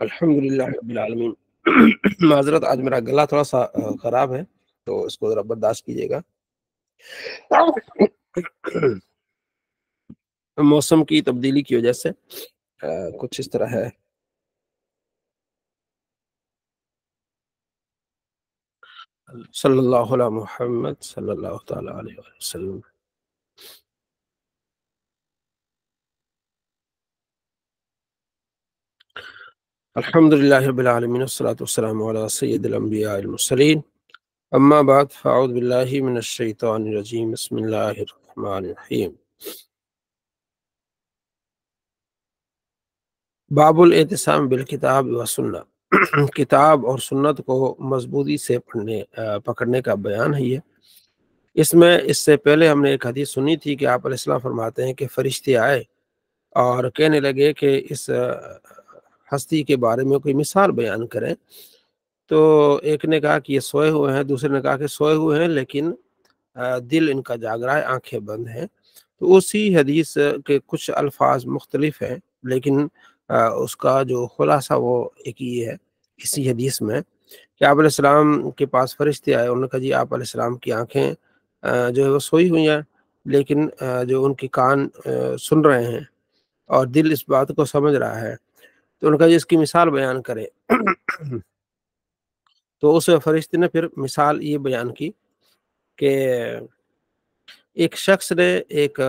الحمدللہ رب العالمین۔ معذرت، آج میرا گلا تھوڑا سا خراب ہے، تو اس کو ذرا برداشت کیجیے گا۔ موسم کی تبدیلی کی وجہ سے کچھ اس طرح ہے۔ صلی اللہ علیہ محمد صلی اللہ تعالی علیہ وسلم۔ الحمدللہ رب العالمین، والصلاة والسلام علی سید الانبیاء المرسلین، اما بعد فاعوذ باللہ من الشیطان الرجیم، بسم اللہ الرحمن الرحیم۔ باب الاعتصام بالکتاب و سنہ، کتاب اور سنت کو مضبوطی سے پکڑنے کا بیان ہے۔ یہ اس سے پہلے ہم نے ایک حدیث سنی تھی کہ آپ علیہ السلام فرماتے ہیں کہ فرشتے آئے اور کہنے لگے کہ اس ہستی کے بارے میں کوئی مثال بیان کریں، تو ایک نے کہا کہ یہ سوئے ہوئے ہیں، دوسرے نے کہا کہ سوئے ہوئے ہیں لیکن دل ان کا جاگ رہا ہے، آنکھیں بند ہیں۔ تو اسی حدیث کے کچھ الفاظ مختلف ہیں، لیکن اس کا جو خلاصہ وہ ایک ہی ہے اسی حدیث میں کہ آپ علیہ السلام کے پاس فرشتے آئے، انہوں نے کہا جی آپ علیہ السلام کی آنکھیں جو ہے وہ سوئی ہوئی ہیں، لیکن جو ان کی کان سن رہے ہیں اور دل اس بات کو سمجھ رہا ہے، تو انہوں نے کہا جی اس کی مثال بیان کریں۔ تو اس فرشتے نے پھر مثال یہ بیان کی کہ ایک شخص نے ایک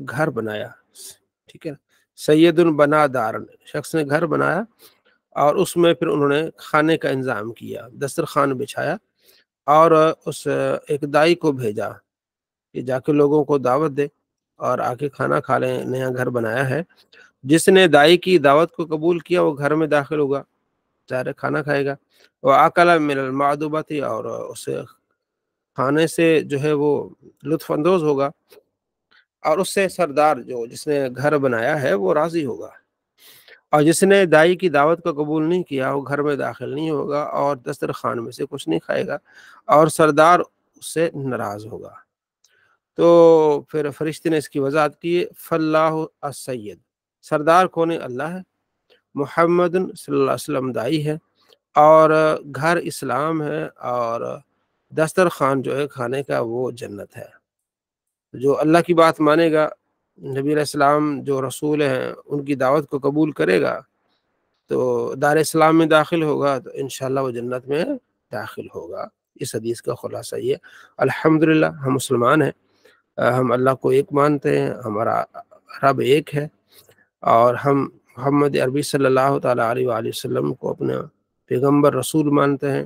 گھر بنایا، ٹھیک ہے، سید بنا دارن، شخص نے گھر بنایا اور اس میں پھر انہوں نے کھانے کا انتظام کیا، دسترخوان بچھایا اور اس ایک دائی کو بھیجا کہ جا کے لوگوں کو دعوت دے اور آ کے کھانا کھا لیں، نیا گھر بنایا ہے۔ جس نے دائی کی دعوت کو قبول کیا وہ گھر میں داخل ہوگا، ظاہر کھانا کھائے گا، وہ اکل من المعدوبۃ، اور اسے کھانے سے جو ہے وہ لطف اندوز ہوگا، اور اس سے سردار جو جس نے گھر بنایا ہے وہ راضی ہوگا، اور جس نے دائی کی دعوت کو قبول نہیں کیا وہ گھر میں داخل نہیں ہوگا اور دسترخوان میں سے کچھ نہیں کھائے گا، اور سردار اس سے ناراض ہوگا۔ تو پھر فرشتے نے اس کی وضاحت کی، فاللہ السید، سردار کون ہے؟ اللہ ہے، محمد صلی اللہ علیہ وسلم دائی ہے، اور گھر اسلام ہے، اور دسترخوان جو ہے کھانے کا وہ جنت ہے۔ جو اللہ کی بات مانے گا، نبی علیہ السلام جو رسول ہیں ان کی دعوت کو قبول کرے گا تو دار اسلام میں داخل ہوگا، تو انشاءاللہ وہ جنت میں داخل ہوگا۔ اس حدیث کا خلاصہ یہ، الحمدللہ ہم مسلمان ہیں، ہم اللہ کو ایک مانتے ہیں، ہمارا رب ایک ہے، اور ہم محمد عربی صلی اللہ تعالیٰ علیہ وآلہ وسلم کو اپنا پیغمبر رسول مانتے ہیں،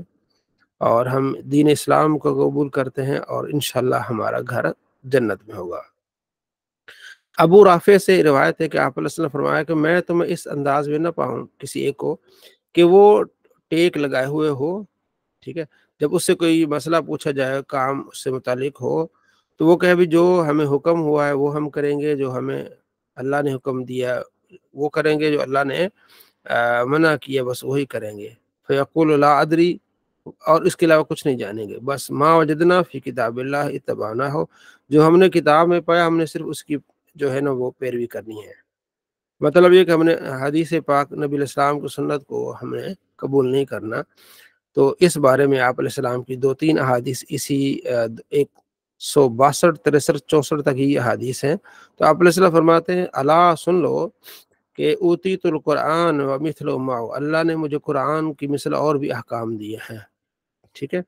اور ہم دین اسلام کو قبول کرتے ہیں، اور انشاءاللہ ہمارا گھر جنت میں ہوگا۔ ابو رافع سے روایت ہے کہ آپ علیہ وسلم فرمایا کہ میں تمہیں اس انداز میں نہ پاؤں کسی ایک کو کہ وہ ٹیک لگائے ہوئے ہو، ٹھیک ہے، جب اس سے کوئی مسئلہ پوچھا جائے، کام اس سے متعلق ہو، تو وہ کہے بھی جو ہمیں حکم ہوا ہے وہ ہم کریں گے، جو ہمیں اللہ نے حکم دیا وہ کریں گے، جو اللہ نے منع کیا بس وہی کریں گے۔ فیقول لا ادری، اور اس کے علاوہ کچھ نہیں جانیں گے، بس ما وجدنا فی کتاب اللہ اتبعنا ہو، جو ہم نے کتاب میں پایا ہم نے صرف اس کی جو ہے نا وہ پیروی کرنی ہے۔ مطلب یہ کہ ہم نے حدیث پاک نبی علیہ السلام کی سنت کو ہم نے قبول نہیں کرنا۔ تو اس بارے میں آپ علیہ السلام کی 2-3 احادیث اسی 162 63 64 تک ہی احادیث ہیں۔ تو آپ علیہ السلام فرماتے ہیں الا سن لو کہ اوتیت القرآن و مثل معه، اللہ نے مجھے قرآن کی مثل اور بھی احکام دیے ہیں، ٹھیک ہے۔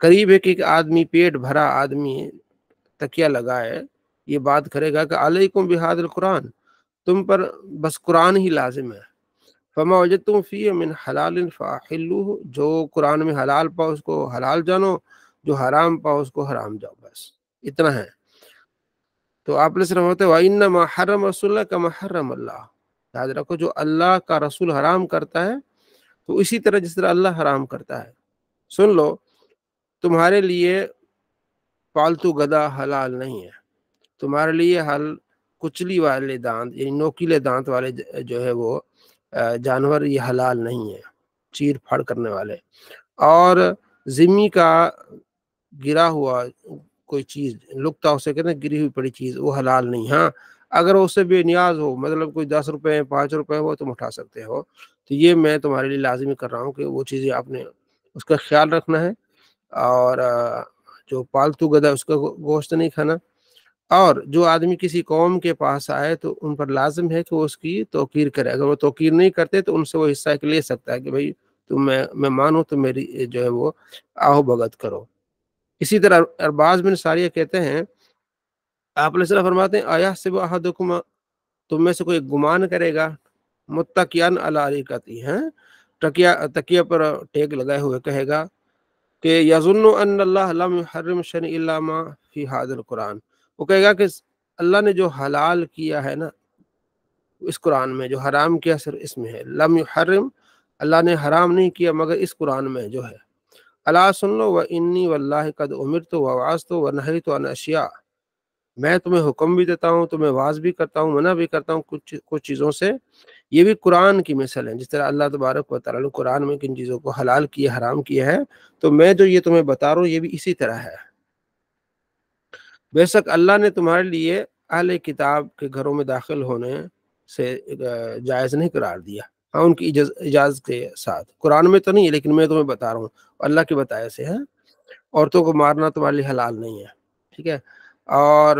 قریب ہے کہ ایک آدمی، پیٹ بھرا آدمی تکیہ لگائے، یہ بات کرے گا کہ علیکم بہذا القرآن، تم پر بس قرآن ہی لازم ہے، فما وجدتم فیہ من حلال فاحلوہ، جو قرآن میں حلال پاؤ اس کو حلال جانو، جو حرام پاؤ اس کو حرام جاؤ، بس اتنا ہے۔ تو آپ نے ہوتے وَإِنَّمَا حَرَّمَ رَسُولُ اللَّهِ كَمَا حَرَّمَ اللَّهُ، یاد رکھو جو اللہ کا رسول حرام کرتا ہے تو اسی طرح جس طرح اللہ حرام کرتا ہے۔ سن لو، تمہارے لیے پالتو گدھا حلال نہیں ہے، تمہارے لیے کچلی والے دانت یعنی نوکیلے دانت والے جو ہے وہ جانور یہ حلال نہیں ہے، چیر پھاڑ کرنے والے، اور ذمی کا گرا ہوا کوئی چیز، لکتا اسے کہتے ہیں گری ہوئی پڑی چیز، وہ حلال نہیں۔ ہاں اگر اس سے بے نیاز ہو، مطلب کوئی 10 روپے 5 روپے ہو تم اٹھا سکتے ہو، تو یہ میں تمہارے لیے لازمی کر رہا ہوں کہ وہ چیزیں آپ نے اس کا خیال رکھنا ہے، اور جو پالتو گدا اس کا گوشت نہیں کھانا، اور جو آدمی کسی قوم کے پاس آئے تو ان پر لازم ہے کہ وہ اس کی توقیر کرے، اگر وہ توقیر نہیں کرتے تو ان سے وہ حصہ لے سکتا ہے کہ بھائی تم میں مانو تو میری جو ہے وہ آہو بھگت کرو۔ اسی طرح ارباز بن ساریہ کہتے ہیں، آپ علیہ السلام فرماتے ہیں ایحسب احدکم، تم میں سے کوئی گمان کرے گا، متکئن علی ارائکتہ، تکیہ پر ٹیک لگائے ہوئے کہے گا کہ یظن ان اللہ لم یحرم شیئا الا ما فی ھذا القرآن، وہ کہے گا کہ اللہ نے جو حلال کیا ہے نا اس قرآن میں، جو حرام کیا صرف اس میں ہے، لم یحرم، اللہ نے حرام نہیں کیا مگر اس قرآن میں جو ہے، الا سن لو وانی واللہ قد امرت ووعظت ونہیت عن اشیاء، میں تمہیں حکم بھی دیتا ہوں، تمہیں واعظ بھی کرتا ہوں، منع بھی کرتا ہوں کچھ چیزوں سے، یہ بھی قرآن کی مثل ہے، جس طرح اللہ تبارک و تعالیٰ نے قرآن میں کن چیزوں کو حلال کیا حرام کیا ہے، تو میں جو یہ تمہیں بتا رہا ہوں یہ بھی اسی طرح ہے۔ بے شک اللہ نے تمہارے لیے اہل کتاب کے گھروں میں داخل ہونے سے جائز نہیں قرار دیا، ہاں ان کی اجازت کے ساتھ، قرآن میں تو نہیں ہے لیکن میں تمہیں بتا رہا ہوں اللہ کے بتائے سے ہے، عورتوں کو مارنا تمہارے لیے حلال نہیں ہے، ٹھیک ہے، اور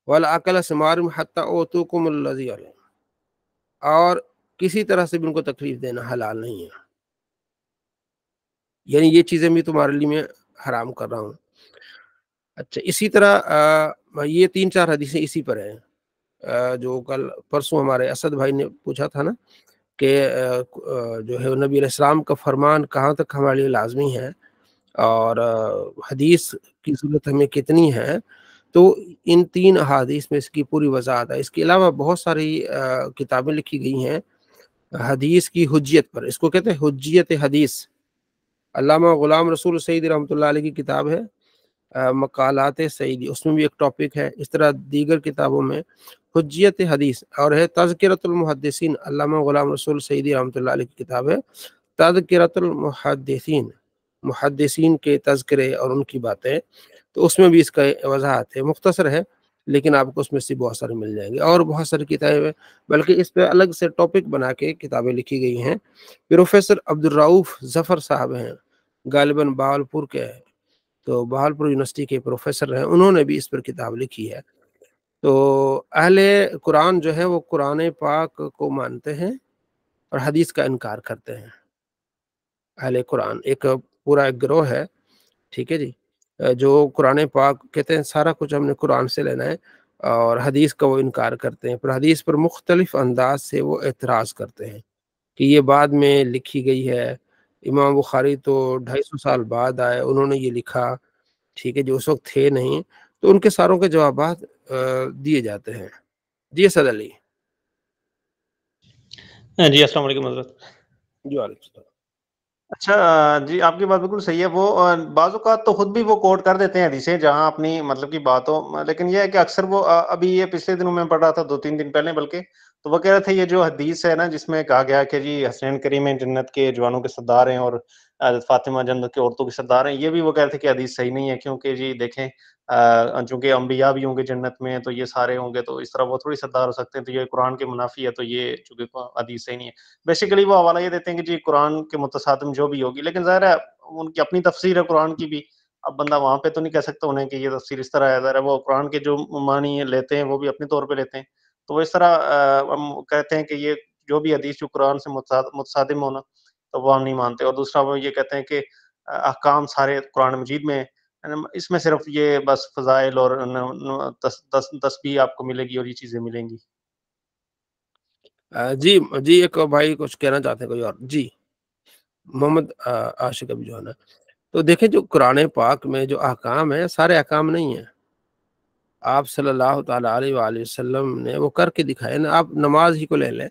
وَالْأَكْلَ ثِمَارِهِمْ حَتَّى أُوتُوكُمُ الَّذِي عَلَيْهِ، اور کسی طرح سے بھی ان کو تکلیف دینا حلال نہیں ہے، یعنی یہ چیزیں بھی تمہارے لیے میں حرام کر رہا ہوں۔ اچھا، اسی طرح یہ 3-4 حدیثیں اسی پر ہیں، جو کل پرسوں ہمارے اسد بھائی نے پوچھا تھا نا کہ جو ہے نبی علیہ السلام کا فرمان کہاں تک ہمارے لیے لازمی ہے، اور حدیث کی ضرورت ہمیں کتنی ہے، تو ان 3 احادیث میں اس کی پوری وضاحت ہے۔ اس کے علاوہ بہت ساری کتابیں لکھی گئی ہیں حدیث کی حجیت پر، اس کو کہتے ہیں حجیت حدیث، علامہ غلام رسول سعیدی رحمۃ اللہ علیہ کی کتاب ہے مقالات سعیدی، اس میں بھی ایک ٹاپک ہے، اس طرح دیگر کتابوں میں حجیت حدیث، اور ہے تذکرۃ المحدثین، علامہ غلام رسول سعیدی رحمۃ اللہ علیہ کی کتاب ہے تذکرۃ المحدثین، محدثین کے تذکرے اور ان کی باتیں، تو اس میں بھی اس کا وضاحت ہے، مختصر ہے لیکن آپ کو اس میں سے بہت سارے مل جائیں گے، اور بہت ساری کتابیں، بلکہ اس پہ الگ سے ٹاپک بنا کے کتابیں لکھی گئی ہیں۔ پروفیسر عبدالرؤف ظفر صاحب ہیں، غالباً بہاولپور کے ہیں، تو بہاولپور یونیورسٹی کے پروفیسر ہیں، انہوں نے بھی اس پر کتاب لکھی ہے۔ تو اہل قرآن جو ہے وہ قرآن پاک کو مانتے ہیں اور حدیث کا انکار کرتے ہیں۔ اہل قرآن ایک پورا ایک گروہ ہے، ٹھیک ہے جی، جو قرآن پاک کہتے ہیں سارا کچھ ہم نے قرآن سے لینا ہے، اور حدیث کا وہ انکار کرتے ہیں، پر حدیث پر مختلف انداز سے وہ اعتراض کرتے ہیں کہ یہ بعد میں لکھی گئی ہے، امام بخاری تو 250 سال بعد آئے، انہوں نے یہ لکھا، ٹھیک ہے، جو اس وقت تھے نہیں، تو ان کے ساروں کے جوابات دیے جاتے ہیں۔ جی اسد علی۔ جی السلام علیکم حضرت۔ جی وعلیکم السلام۔ اچھا جی، آپ کی بات بالکل صحیح ہے، وہ بعض اوقات تو خود بھی وہ کوٹ کر دیتے ہیں حدیثیں جہاں اپنی مطلب کی بات ہو، لیکن یہ ہے کہ اکثر وہ ابھی یہ پچھلے دنوں میں پڑھ رہا تھا 2-3 دن پہلے بلکہ، تو وہ کہہ رہے تھے یہ جو حدیث ہے نا جس میں کہا گیا کہ جی حسنین کریم جنت کے جوانوں کے سردار ہیں اور حضرت فاطمہ جنت کے عورتوں کے سردار ہیں، یہ بھی وہ کہہ رہے تھے کہ حدیث صحیح نہیں ہے، کیونکہ جی دیکھیں چونکہ انبیاء بھی ہوں گے جنت میں تو یہ سارے ہوں گے، تو اس طرح وہ تھوڑی سردار ہو سکتے ہیں، تو یہ قرآن کے منافی ہے، تو یہ چونکہ حدیث صحیح نہیں ہے۔ بیسیکلی وہ حوالہ یہ دیتے ہیں کہ جی قرآن کے متصادم جو بھی ہوگی، لیکن ظاہر ہے ان کی اپنی تفسیر ہے قرآن کی بھی، اب بندہ وہاں پہ تو نہیں کہہ سکتا انہیں کہ یہ تفسیر اس طرح ہے، ظاہر ہے وہ قرآن کے جو معنی لیتے ہیں وہ بھی اپنے طور پہ لیتے ہیں، تو وہ اس طرح ہم کہتے ہیں کہ یہ جو بھی حدیث جو قرآن سے متصادم ہونا تو وہ ہم نہیں مانتے، اور دوسرا وہ یہ کہتے ہیں کہ احکام سارے قرآن مجید میں، اس میں صرف یہ بس فضائل اور تسبیح آپ کو ملے گی اور یہ چیزیں ملیں گی۔ جی جی، ایک بھائی کچھ کہنا چاہتے ہیں کوئی اور؟ جی محمد عاشق ابھی جو ہے نا، تو دیکھیں جو قرآن پاک میں جو احکام ہیں سارے احکام نہیں ہیں، آپ صلی اللہ تعالیٰ علیہ وآلہ وسلم نے وہ کر کے دکھائے نا، آپ نماز ہی کو لے لیں،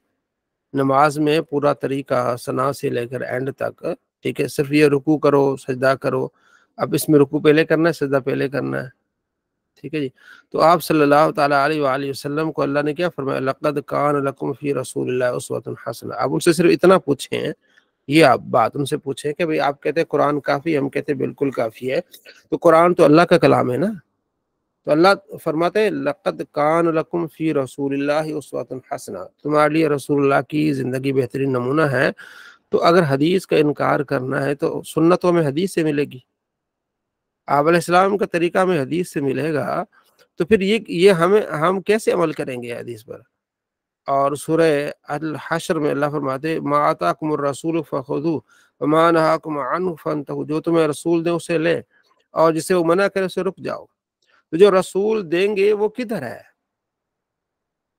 نماز میں پورا طریقہ ثنا سے لے کر اینڈ تک، ٹھیک ہے، صرف یہ رکوع کرو سجدہ کرو، اب اس میں رکوع پہلے کرنا ہے سجدہ پہلے کرنا ہے، ٹھیک ہے جی، تو آپ صلی اللہ تعالیٰ علیہ وآلہ وسلم کو اللہ نے کیا فرمایا، لقد کان لکم فی رسول اللہ اسوۃ حسنہ، آپ ان سے صرف اتنا پوچھیں، یہ آپ بات ان سے پوچھیں کہ بھئی آپ کہتے ہیں قرآن کافی، ہم کہتے ہیں بالکل کافی ہے، تو قرآن تو اللہ کا کلام ہے نا، تو اللہ فرماتے ہیں لقد کان لکم فی رسول اللہ اسوۃ حسنہ، تمہارے لیے رسول اللہ کی زندگی بہترین نمونہ ہے۔ تو اگر حدیث کا انکار کرنا ہے تو سنتوں میں حدیث سے ملے گی، آپ علیہ السلام کا طریقہ ہمیں حدیث سے ملے گا، تو پھر یہ ہم کیسے عمل کریں گے حدیث پر؟ اور سورہ الحشر میں اللہ فرماتے ما آتاکم الرسول فخذوہ وما نہاکم عنہ فانتہوا، جو تمہیں رسول دے اسے لے اور جسے وہ منع کرے اسے رک جاؤ۔ تو جو رسول دیں گے وہ کدھر ہے،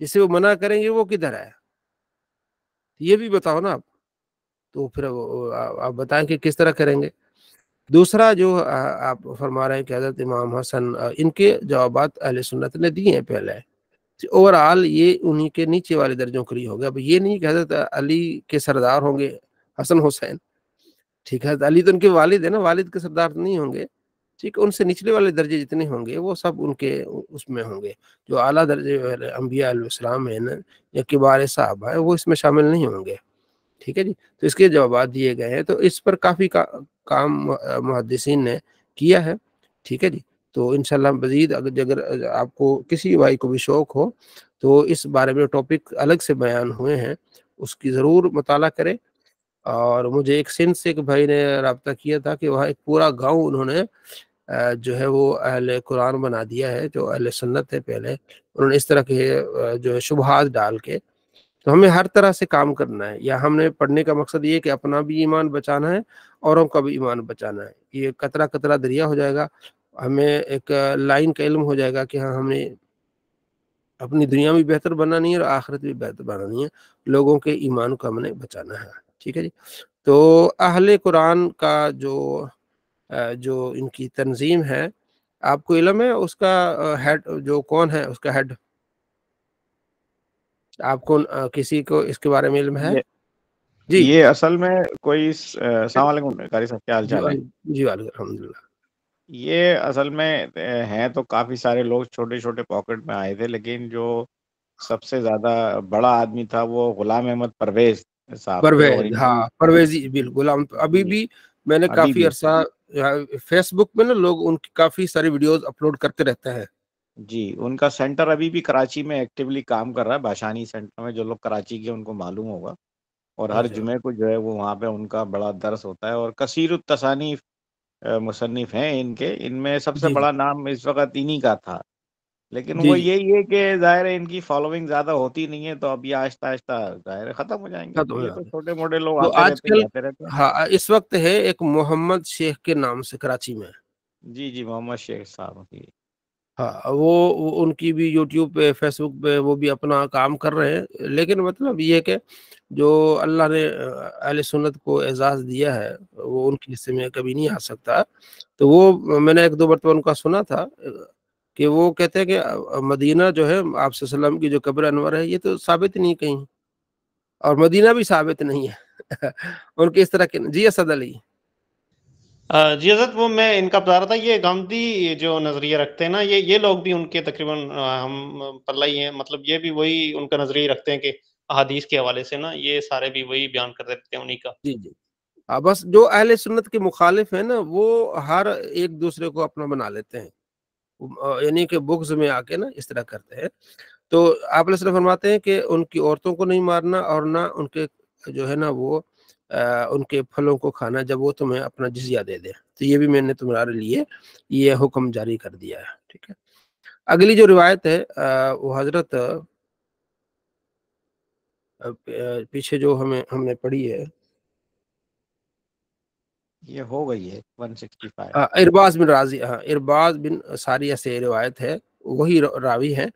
جسے وہ منع کریں گے وہ کدھر ہے، یہ بھی بتاؤ نا آپ۔ تو پھر آپ بتائیں کہ کس طرح کریں گے۔ دوسرا جو آپ فرما رہے ہیں کہ حضرت امام حسن، ان کے جوابات اہل سنت نے دیے ہیں پہلے، اوور آل یہ انہی کے نیچے والے درجوں کے لیے ہو گیا۔ اب یہ نہیں کہ حضرت علی کے سردار ہوں گے حسن حسین، ٹھیک ہے، علی تو ان کے والد ہیں نا، والد کے سردار نہیں ہوں گے، ٹھیک ہے، ان سے نچلے والے درجے جتنے ہوں گے وہ سب ان کے اس میں ہوں گے، جو اعلیٰ درجے والے انبیاء علیہ السلام ہیں نا یا کبار صحابہ ہیں وہ اس میں شامل نہیں ہوں گے، ٹھیک ہے جی۔ تو اس کے جوابات دیے گئے ہیں، تو اس پر کافی کام محدثین نے کیا ہے، ٹھیک ہے جی۔ تو انشاءاللہ مزید اگر آپ کو کسی بھائی کو بھی شوق ہو تو اس بارے میں ٹاپک الگ سے بیان ہوئے ہیں، اس کی ضرور مطالعہ کریں۔ اور مجھے ایک سندھ سے ایک بھائی نے رابطہ کیا تھا کہ وہاں ایک پورا گاؤں انہوں نے جو ہے وہ اہل قرآن بنا دیا ہے، جو اہل سنت ہے پہلے، انہوں نے اس طرح کے جو ہے شبہات ڈال کے۔ تو ہمیں ہر طرح سے کام کرنا ہے، یا ہم نے پڑھنے کا مقصد یہ کہ اپنا بھی ایمان بچانا ہے، اوروں کا بھی ایمان بچانا ہے، یہ قطرہ قطرہ دریا ہو جائے گا، ہمیں ایک لائن کا علم ہو جائے گا کہ ہاں ہم نے اپنی دنیا بھی بہتر بنانی ہے اور آخرت بھی بہتر بنانی ہے، لوگوں کے ایمان کو ہم نے بچانا ہے، ٹھیک ہے جی۔ تو اہل قرآن کا جو ان کی تنظیم ہے، آپ کو علم ہے اس کا ہیڈ جو کون ہے، اس کا ہیڈ آپ کو کسی کو اس کے بارے میں علم ہے؟ جی یہ اصل میں کوئی السلام علیکم قاری صاحب، کیا حال جی چال ہے؟ جی الحمد للہ۔ یہ اصل میں ہیں تو کافی سارے لوگ چھوٹے چھوٹے پاکٹ میں آئے تھے، لیکن جو سب سے زیادہ بڑا آدمی تھا وہ غلام احمد پرویز صاحب تھے، اور پرویز، ان ہاں کی پرویزی بالکل، ابھی جی بھی میں نے ابھی کافی بھی عرصہ فیس بک میں نا لوگ ان کی کافی ساری ویڈیوز اپلوڈ کرتے رہتے ہیں۔ جی ان کا سینٹر ابھی بھی کراچی میں ایکٹیولی کام کر رہا ہے، باشانی سینٹر میں، جو لوگ کراچی کے ان کو معلوم ہوگا، اور ہر اچھا جمعے کو جو ہے وہ وہاں پہ ان کا بڑا درس ہوتا ہے، اور کثیر التصانیف مصنف ہیں ان میں سب سے جی جی بڑا نام اس وقت انہی کا تھا، لیکن جی وہ جی یہی ہے کہ ظاہر ہے ان کی فالوونگ زیادہ ہوتی نہیں ہے، تو اب یہ آہستہ آہستہ ظاہر ہے ختم ہو جائیں گے، ختم تو ہو یہ تو جاتے ہیں۔ چھوٹے موٹے لوگ تو آتے آج رہتے ہیں کل جاتے رہتے ہیں۔ ہاں اس وقت ہے ایک محمد شیخ کے نام سے کراچی میں، جی جی محمد شیخ صاحب جی۔ ہاں وہ ان کی بھی یوٹیوب پہ فیس بک پہ وہ بھی اپنا کام کر رہے ہیں، لیکن مطلب یہ ہے کہ جو اللہ نے اہل سنت کو اعزاز دیا ہے وہ ان کے حصے میں کبھی نہیں آ سکتا۔ تو وہ میں نے ایک دو مرتبہ ان کا سنا تھا کہ وہ کہتے ہیں کہ مدینہ جو ہے آپ صلی اللہ علیہ وسلم کی جو قبر انور ہے یہ تو ثابت نہیں کہیں، اور مدینہ بھی ثابت نہیں ہے ان کے اس طرح کے۔ جی اسد علی جی حضرت، وہ میں ان کا بتا رہا تھا، یہ گامدی جو نظریہ رکھتے ہیں نا، یہ لوگ بھی ان کے تقریباً ہم پلہ ہی ہیں، مطلب یہ بھی وہی ان کا نظریہ رکھتے ہیں کہ احادیث کے حوالے سے نا یہ سارے بھی وہی بیان کرتے رہتے ہیں انہی کا۔ جی جی بس جو اہل سنت کے مخالف ہیں نا وہ ہر ایک دوسرے کو اپنا بنا لیتے ہیں، یعنی کہ بغض میں آ کے نا اس طرح کرتے ہیں۔ تو آپ علیہ السلام فرماتے ہیں کہ ان کی عورتوں کو نہیں مارنا اور نہ ان کے جو ہے نا وہ ان کے پھلوں کو کھانا جب وہ تمہیں اپنا جزیہ دے دے، تو یہ بھی میں نے تمہارے لیے یہ حکم جاری کر دیا ہے، ٹھیک ہے۔ اگلی جو روایت ہے وہ حضرت پیچھے جو ہم نے پڑھی ہے، یہ ہو گئی ہے 165۔ ارباز بن راضی، ہاں ارباز بن ساریہ سے روایت ہے، وہی راوی ہے،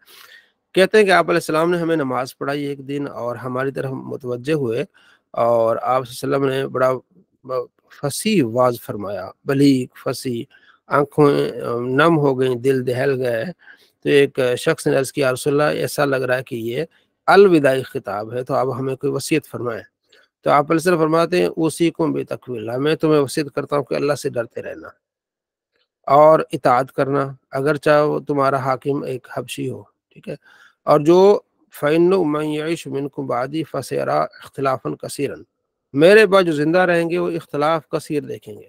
کہتے ہیں کہ آپ علیہ السلام نے ہمیں نماز پڑھائی ایک دن اور ہماری طرف متوجہ ہوئے، اور آپ صلی اللہ علیہ وسلم نے بڑا فصیح واز فرمایا، بلیغ فصیح، آنکھوں نم ہو گئیں، دل دہل گئے۔ تو ایک شخص نے عرض کیا یا رسول اللہ ایسا لگ رہا ہے کہ یہ الوداعی خطاب ہے، تو آپ ہمیں کوئی وصیت فرمائیں۔ تو آپ علیہ السلام فرماتے ہیں اوصیکم بتقوی اللہ، میں تمہیں وصیت کرتا ہوں کہ اللہ سے ڈرتے رہنا اور اطاعت کرنا، اگرچہ وہ تمہارا حاکم ایک حبشی ہو، ٹھیک ہے۔ اور جو فَإِنَّهُ مَن يَعِشْ مِنكُم بَعْدِي فَسَيَرَىٰ اخْتِلَافًا كَثِيرًا، میرے بعد جو زندہ رہیں گے وہ اختلاف کثیر دیکھیں گے۔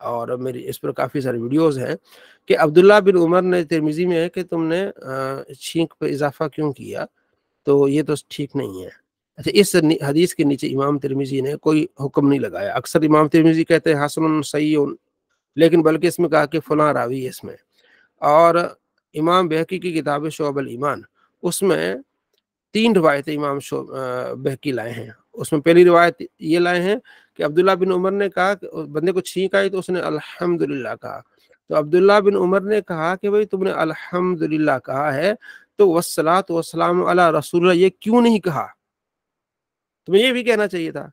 اور میری اس پر کافی سارے ویڈیوز ہیں کہ عبداللہ بن عمر نے، ترمذی میں ہے کہ تم نے چھینک پہ اضافہ کیوں کیا، تو یہ تو ٹھیک نہیں ہے۔ اچھا، اس حدیث کے نیچے امام ترمذی نے کوئی حکم نہیں لگایا۔ اکثر امام ترمذی کہتے ہیں حسن صحیح، لیکن بلکہ اس میں کہا کہ فلاں راوی ہے اس میں۔ اور امام بہقی کی کتاب شعب الایمان، اس میں 3 روایتیں امام بہقی لائے ہیں۔ اس میں پہلی روایت یہ لائے ہیں کہ عبداللہ بن عمر نے کہا کہ بندے کو چھینک آئی تو اس نے الحمدللہ کہا، تو عبداللہ بن عمر نے کہا کہ بھئی تم نے الحمدللہ کہا ہے تو والصلاۃ والسلام علی رسول اللہ یہ کیوں نہیں کہا؟ تمہیں یہ بھی کہنا چاہیے تھا۔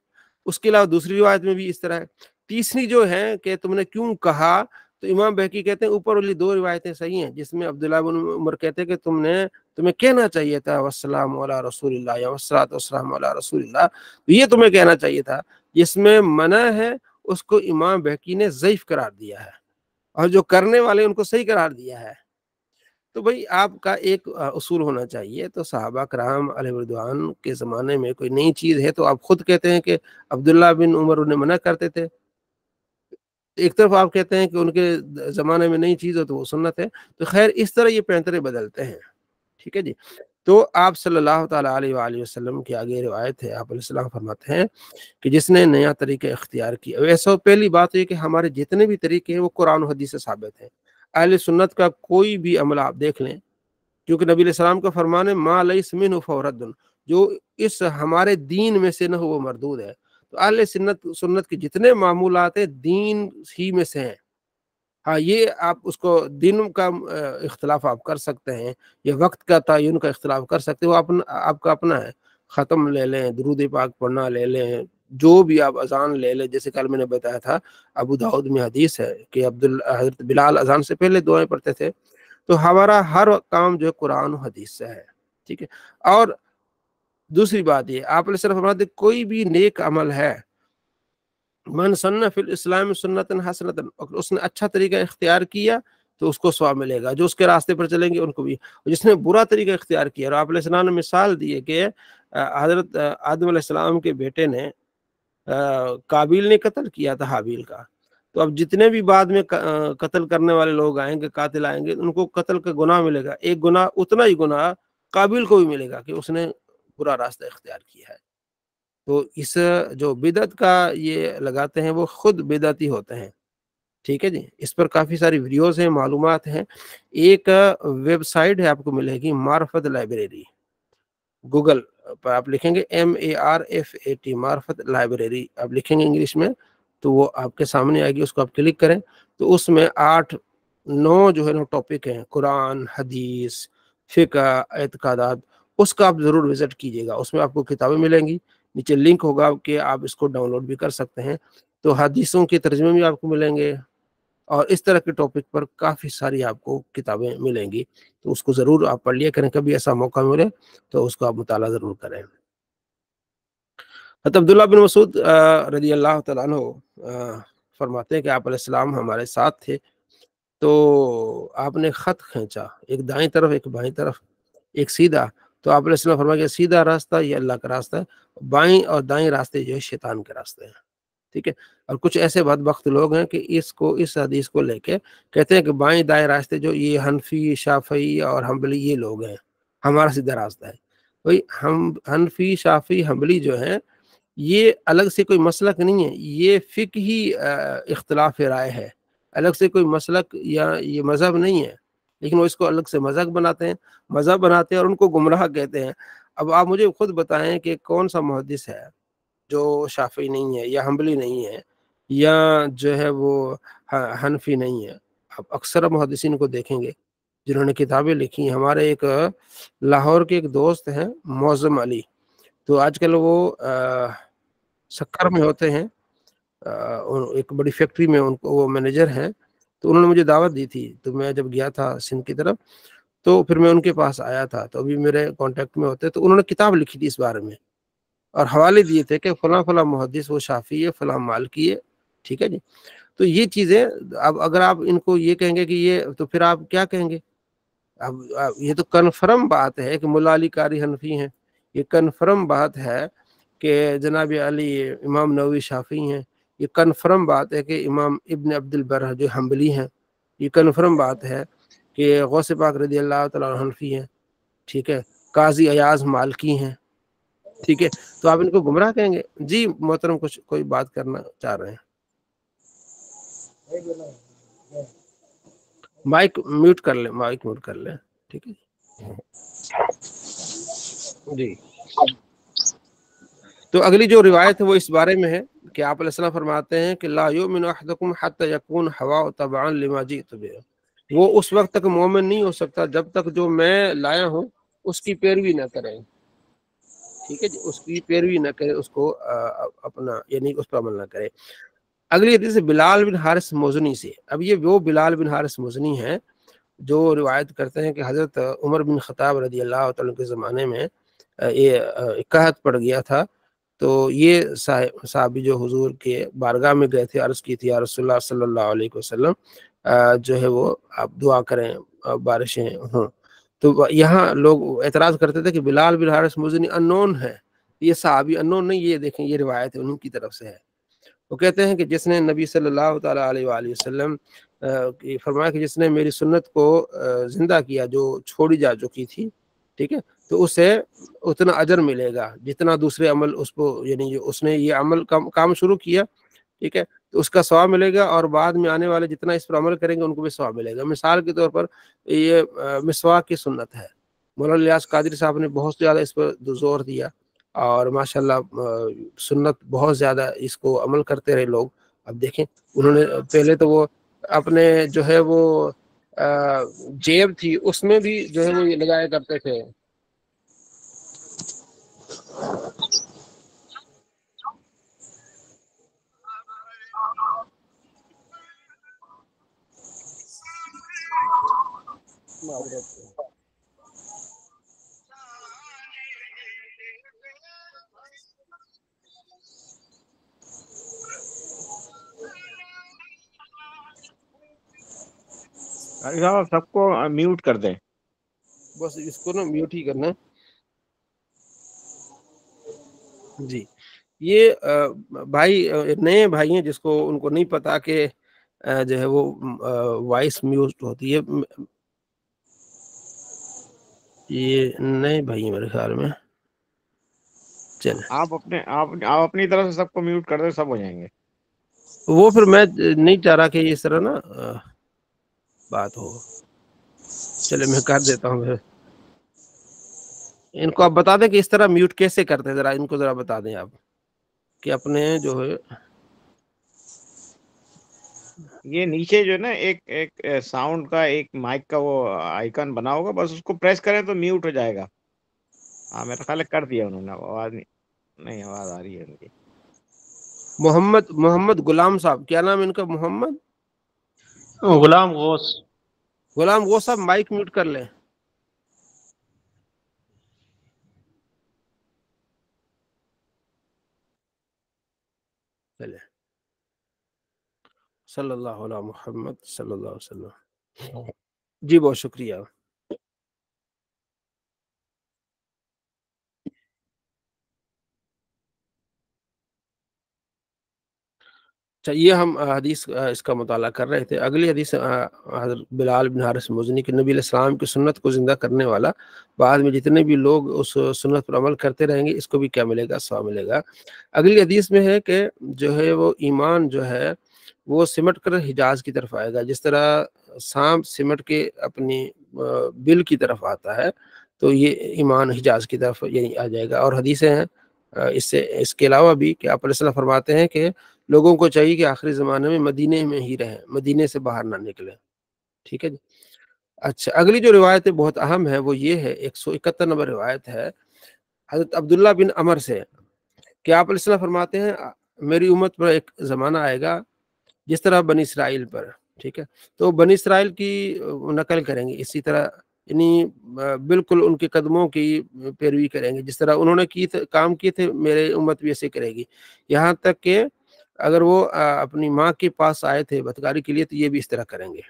اس کے علاوہ دوسری روایت میں بھی اس طرح ہے۔ تیسری جو ہے کہ تم نے کیوں کہا، تو امام بہقی کہتے ہیں اوپر والی 2 روایتیں صحیح ہیں، جس میں عبداللہ بن عمر کہتے ہیں کہ تمہیں کہنا چاہیے تھا والسلام علی رسول اللہ یا والصلاۃ والسلام علی رسول اللہ، تو یہ تمہیں کہنا چاہیے تھا۔ جس میں منع ہے اس کو امام بہقی نے ضعیف قرار دیا ہے، اور جو کرنے والے ان کو صحیح قرار دیا ہے۔ تو بھئی آپ کا ایک اصول ہونا چاہیے، تو صحابہ کرام علیہ رضوان کے زمانے میں کوئی نئی چیز ہے تو آپ خود کہتے ہیں کہ عبداللہ بن عمر انہیں منع کرتے تھے، ایک طرف آپ کہتے ہیں کہ ان کے زمانے میں نئی چیز ہو تو وہ سنت ہے۔ تو خیر اس طرح یہ پینترے بدلتے ہیں، ٹھیک ہے جی۔ تو آپ صلی اللہ تعالیٰ علیہ وآلہ وسلم کی آگے روایت ہے، آپ علیہ السلام فرماتے ہیں کہ جس نے نیا طریقہ اختیار کیا، ویسا پہلی بات یہ کہ ہمارے جتنے بھی طریقے ہیں وہ قرآن و حدیث سے ثابت ہیں۔ اہل سنت کا کوئی بھی عمل آپ دیکھ لیں، کیونکہ نبی علیہ السلام کا فرمان ہے ما لیس منہ فہو رد، جو اس ہمارے دین میں سے نہ ہو وہ مردود ہے۔ تو اہل سنت کے جتنے معمولات ہیں دین ہی میں سے ہیں۔ ہاں، یہ آپ اس کو دن کا اختلاف آپ کر سکتے ہیں، یا وقت کا تعین کا اختلاف کر سکتے ہیں، وہ آپ کا اپنا ہے۔ ختم لے لیں، درود پاک پڑھنا لے لیں، جو بھی آپ اذان لے لیں، جیسے کل میں نے بتایا تھا ابو داؤد میں حدیث ہے کہ حضرت بلال اذان سے پہلے دعائیں پڑھتے تھے۔ تو ہمارا ہر کام جو ہے قرآن و حدیث سے ہے، ٹھیک ہے۔ اور دوسری بات یہ، آپ علیہ السلام فرماتے ہیں کوئی بھی نیک عمل ہے، من سن فی الاسلام سنتا حسنتا، اس نے اچھا طریقہ اختیار کیا تو اس کو ثواب ملے گا، جو اس کے راستے پر چلیں گے ان کو بھی۔ جس نے برا طریقہ اختیار کیا، اور آپ علیہ السلام نے مثال دی ہے کہ حضرت آدم علیہ السلام کے بیٹے نے قابیل نے قتل کیا تھا حابیل کا، تو اب جتنے بھی بعد میں قتل کرنے والے لوگ آئیں گے، قاتل آئیں گے، ان کو قتل کا گناہ ملے گا، ایک گناہ اتنا ہی گناہ قابیل کو بھی ملے گا کہ اس نے برا راستہ اختیار کیا ہے۔ تو اس جو بدعت کا یہ لگاتے ہیں وہ خود بدعتی ہوتے ہیں، ٹھیک ہے جی۔ اس پر کافی ساری ویڈیوز ہیں، معلومات ہیں۔ ایک ویب سائٹ ہے آپ کو ملے گی معرفت لائبریری، گوگل پر آپ لکھیں گے MARFAT معرفت لائبریری، آپ لکھیں گے انگلش میں تو وہ آپ کے سامنے آئے گی، اس کو آپ کلک کریں تو اس میں 8-9 جو ہے نا ٹاپک ہیں، قرآن، حدیث، فقہ، اعتقادات، اس کا آپ ضرور وزٹ کیجیے گا۔ اس میں آپ کو کتابیں ملیں گی، نیچے لنک ہوگا کہ آپ اس کو ڈاؤن لوڈ بھی کر سکتے ہیں، تو حدیثوں کے ترجمے بھی آپ کو ملیں گے، اور اس طرح کے ٹاپک پر کافی ساری آپ کو کتابیں ملیں گی، تو اس کو ضرور آپ پڑھ لیا کریں، کبھی ایسا موقع ملے تو اس کو آپ مطالعہ ضرور کریں۔ حضرت عبداللہ بن مسعود رضی اللہ تعالیٰ عنہ فرماتے ہیں کہ آپ علیہ السلام ہمارے ساتھ تھے، تو آپ نے خط کھینچا، ایک دائیں طرف ایک بائیں طرف، ایک سیدھا، تو آپ علیہ السلام فرمایا کہ سیدھا راستہ یہ اللہ کا راستہ ہے، بائیں اور دائیں راستے جو ہے شیطان کے راستے ہیں، ٹھیک ہے۔ اور کچھ ایسے بدبخت لوگ ہیں کہ اس حدیث کو لے کے کہتے ہیں کہ بائیں دائیں راستے جو یہ حنفی، شافعی اور حنبلی یہ لوگ ہیں، ہمارا سیدھا راستہ ہے۔ بھائی حنفی، شافعی، حنبلی جو ہیں یہ الگ سے کوئی مسلک نہیں ہے، یہ فقہی اختلاف رائے ہے، الگ سے کوئی مسلک یا یہ مذہب نہیں ہے، لیکن وہ اس کو الگ سے مذہب بناتے ہیں اور ان کو گمراہ کہتے ہیں۔ اب آپ مجھے خود بتائیں کہ کون سا محدث ہے جو شافعی نہیں ہے یا حنبلی نہیں ہے یا جو ہے وہ حنفی نہیں ہے؟ آپ اکثر محدثین کو دیکھیں گے جنہوں نے کتابیں لکھی ہیں۔ ہمارے ایک لاہور کے ایک دوست ہیں معظم علی، تو آج کل وہ سکر میں ہوتے ہیں، ایک بڑی فیکٹری میں ان کو وہ مینیجر ہیں، تو انہوں نے مجھے دعوت دی تھی، تو میں جب گیا تھا سندھ کی طرف تو پھر میں ان کے پاس آیا تھا، تو ابھی میرے کانٹیکٹ میں ہوتے، تو انہوں نے کتاب لکھی تھی اس بارے میں اور حوالے دیے تھے کہ فلاں فلاں محدث وہ شافعی ہے، فلاں مالکی ہے، ٹھیک ہے جی۔ تو یہ چیزیں اب اگر آپ ان کو یہ کہیں گے کہ یہ، تو پھر آپ کیا کہیں گے؟ اب یہ تو کنفرم بات ہے کہ ملا علی قاری حنفی ہیں، یہ کنفرم بات ہے کہ جناب علی امام نووی شافعی ہیں، یہ کنفرم بات ہے کہ امام ابن عبد البر جو حنبلی ہیں، یہ کنفرم بات ہے کہ غوث پاک رضی اللہ تعالیٰ عنہ حنفی ہیں، ٹھیک ہے، قاضی ایاز مالکی ہیں، ٹھیک ہے، تو آپ ان کو گمراہ کہیں گے؟ جی محترم کچھ کوئی بات کرنا چاہ رہے ہیں؟ مائک میوٹ کر لیں، مائک میوٹ کر لیں، ٹھیک ہے جی۔ تو اگلی جو روایت ہے وہ اس بارے میں ہے کہ آپ علیہ السلام فرماتے ہیں کہ لا یؤمن احدکم حتی یکون ہواء تبعا لما جئت بہ، وہ اس وقت تک مومن نہیں ہو سکتا جب تک جو میں لایا ہوں اس کی پیروی نہ کریں، ٹھیک ہے جی، اس کی پیروی نہ کرے، اس کو اپنا یعنی اس پر عمل نہ کرے۔ اگلی حدیث ہے بلال بن حارث مزنی سے۔ اب یہ وہ بلال بن حارث مزنی ہیں جو روایت کرتے ہیں کہ حضرت عمر بن خطاب رضی اللہ تعالیٰ کے زمانے میں یہ قحط پڑ گیا تھا، تو یہ صحابی جو حضور کے بارگاہ میں گئے تھے، عرض کی تھی یا رسول اللہ صلی اللہ علیہ وسلم جو ہے وہ آپ دعا کریں بارشیں ہوں، تو یہاں لوگ اعتراض کرتے تھے کہ بلال بن حارث مزنی انون ہے، یہ صحابی انون نہیں، یہ دیکھیں یہ روایت ہے انہوں کی طرف سے ہے۔ وہ کہتے ہیں کہ جس نے نبی صلی اللہ تعالیٰ علیہ وآلہ وسلم فرمایا کہ جس نے میری سنت کو زندہ کیا جو چھوڑی جا چکی تھی، ٹھیک ہے، تو اسے اتنا اجر ملے گا جتنا دوسرے عمل اس کو، یعنی جو اس نے یہ عمل کام شروع کیا، ٹھیک ہے، تو اس کا ثواب ملے گا، اور بعد میں آنے والے جتنا اس پر عمل کریں گے ان کو بھی ثواب ملے گا۔ مثال کے طور پر یہ مسواک کی سنت ہے، مولانا الیاس قادری صاحب نے بہت زیادہ اس پر زور دیا، اور ماشاءاللہ سنت بہت زیادہ اس کو عمل کرتے رہے لوگ۔ اب دیکھیں انہوں نے پہلے تو وہ اپنے جو ہے وہ جیب تھی اس میں بھی جو ہے وہ یہ لگایا کرتے تھے۔ قاری صاحب سب کو میوٹ کر دیں، بس اس کو نا میوٹ ہی کرنا۔ جی یہ بھائی نئے بھائی ہیں جس کو ان کو نہیں پتا کہ جو ہے وہ وائس میوٹ ہوتی ہے، یہ نئے بھائی ہیں میرے خیال میں، چلیں آپ اپنی طرف سے سب کو میوٹ کر دیں، سب ہو جائیں گے۔ وہ پھر میں نہیں چاہ رہا کہ اس طرح نا بات ہو، چلے میں کر دیتا ہوں۔ پھر ان کو آپ بتا دیں کہ اس طرح میوٹ کیسے کرتے ہیں، ذرا ان کو ذرا بتا دیں آپ کہ اپنے جو ہے یہ نیچے جو ہے نا ایک ساؤنڈ کا ایک مائک کا وہ آئیکن بنا ہوگا، بس اس کو پریس کریں تو میوٹ ہو جائے گا۔ ہاں میرا خیال ہے کر دیا انہوں نے، آواز نہیں آواز آ رہی ہے ان کی۔ محمد غلام صاحب، کیا نام ان کا؟ محمد غلام غوث۔ غلام غوث صاحب مائک میوٹ کر لیں۔ چلے صلی اللہ علیہ محمد صلی اللہ علیہ وسلم۔ جی بہت شکریہ۔ یہ ہم حدیث اس کا مطالعہ کر رہے تھے۔ اگلی حدیث حضرت بلال بن حارث مزنی کہ نبی علیہ السلام کی سنت کو زندہ کرنے والا، بعد میں جتنے بھی لوگ اس سنت پر عمل کرتے رہیں گے اس کو بھی کیا ملے گا؟ ثواب ملے گا۔ اگلی حدیث میں ہے کہ جو ہے وہ ایمان جو ہے وہ سمٹ کر حجاز کی طرف آئے گا، جس طرح سانپ سمٹ کے اپنی بل کی طرف آتا ہے، تو یہ ایمان حجاز کی طرف یعنی آ جائے گا۔ اور حدیثیں ہیں اس کے علاوہ بھی کہ آپ علیہ السلام فرماتے ہیں کہ لوگوں کو چاہیے کہ آخری زمانے میں مدینے میں ہی رہیں، مدینے سے باہر نہ نکلیں، ٹھیک ہے جی۔ اچھا اگلی جو روایت ہے بہت اہم ہے، وہ یہ ہے 171 نمبر روایت ہے حضرت عبداللہ بن عمر سے کہ آپ علیہ السلام فرماتے ہیں میری امت پر ایک زمانہ آئے گا جس طرح بنی اسرائیل پر، ٹھیک ہے، تو بنی اسرائیل کی نقل کریں گے، اسی طرح یعنی بالکل ان کے قدموں کی پیروی کریں گے، جس طرح انہوں نے کام کیے تھے میرے امت بھی ایسے کرے گی، یہاں تک کہ اگر وہ اپنی ماں کے پاس آئے تھے بدکاری کے لیے تو یہ بھی اس طرح کریں گے،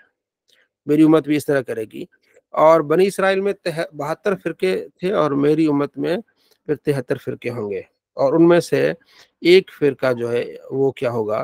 میری امت بھی اس طرح کرے گی۔ اور بنی اسرائیل میں 72 فرقے تھے اور میری امت میں پھر 73 فرقے ہوں گے، اور ان میں سے ایک فرقہ جو ہے وہ کیا ہوگا؟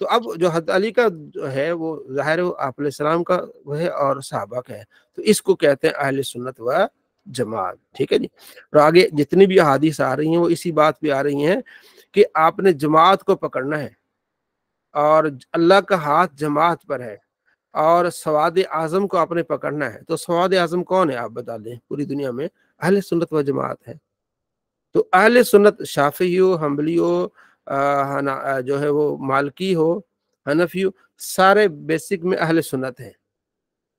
تو اب جو حضرت علی کا جو ہے وہ ظاہر آپ علیہ السلام کا وہ ہے اور صحابہ کا ہے، تو اس کو کہتے ہیں اہل سنت و جماعت، ٹھیک ہے جی۔ اور آگے جتنی بھی احادیث آ رہی ہیں وہ اسی بات پہ آ رہی ہیں کہ آپ نے جماعت کو پکڑنا ہے، اور اللہ کا ہاتھ جماعت پر ہے، اور سواد اعظم کو آپ نے پکڑنا ہے۔ تو سواد اعظم کون ہے آپ بتا دیں پوری دنیا میں؟ اہل سنت و جماعت ہے۔ تو اہل سنت شافعی ہو، حنبلی ہو، جو ہے وہ مالکی ہو، حنفی ہو، سارے بیسک میں اہل سنت ہیں۔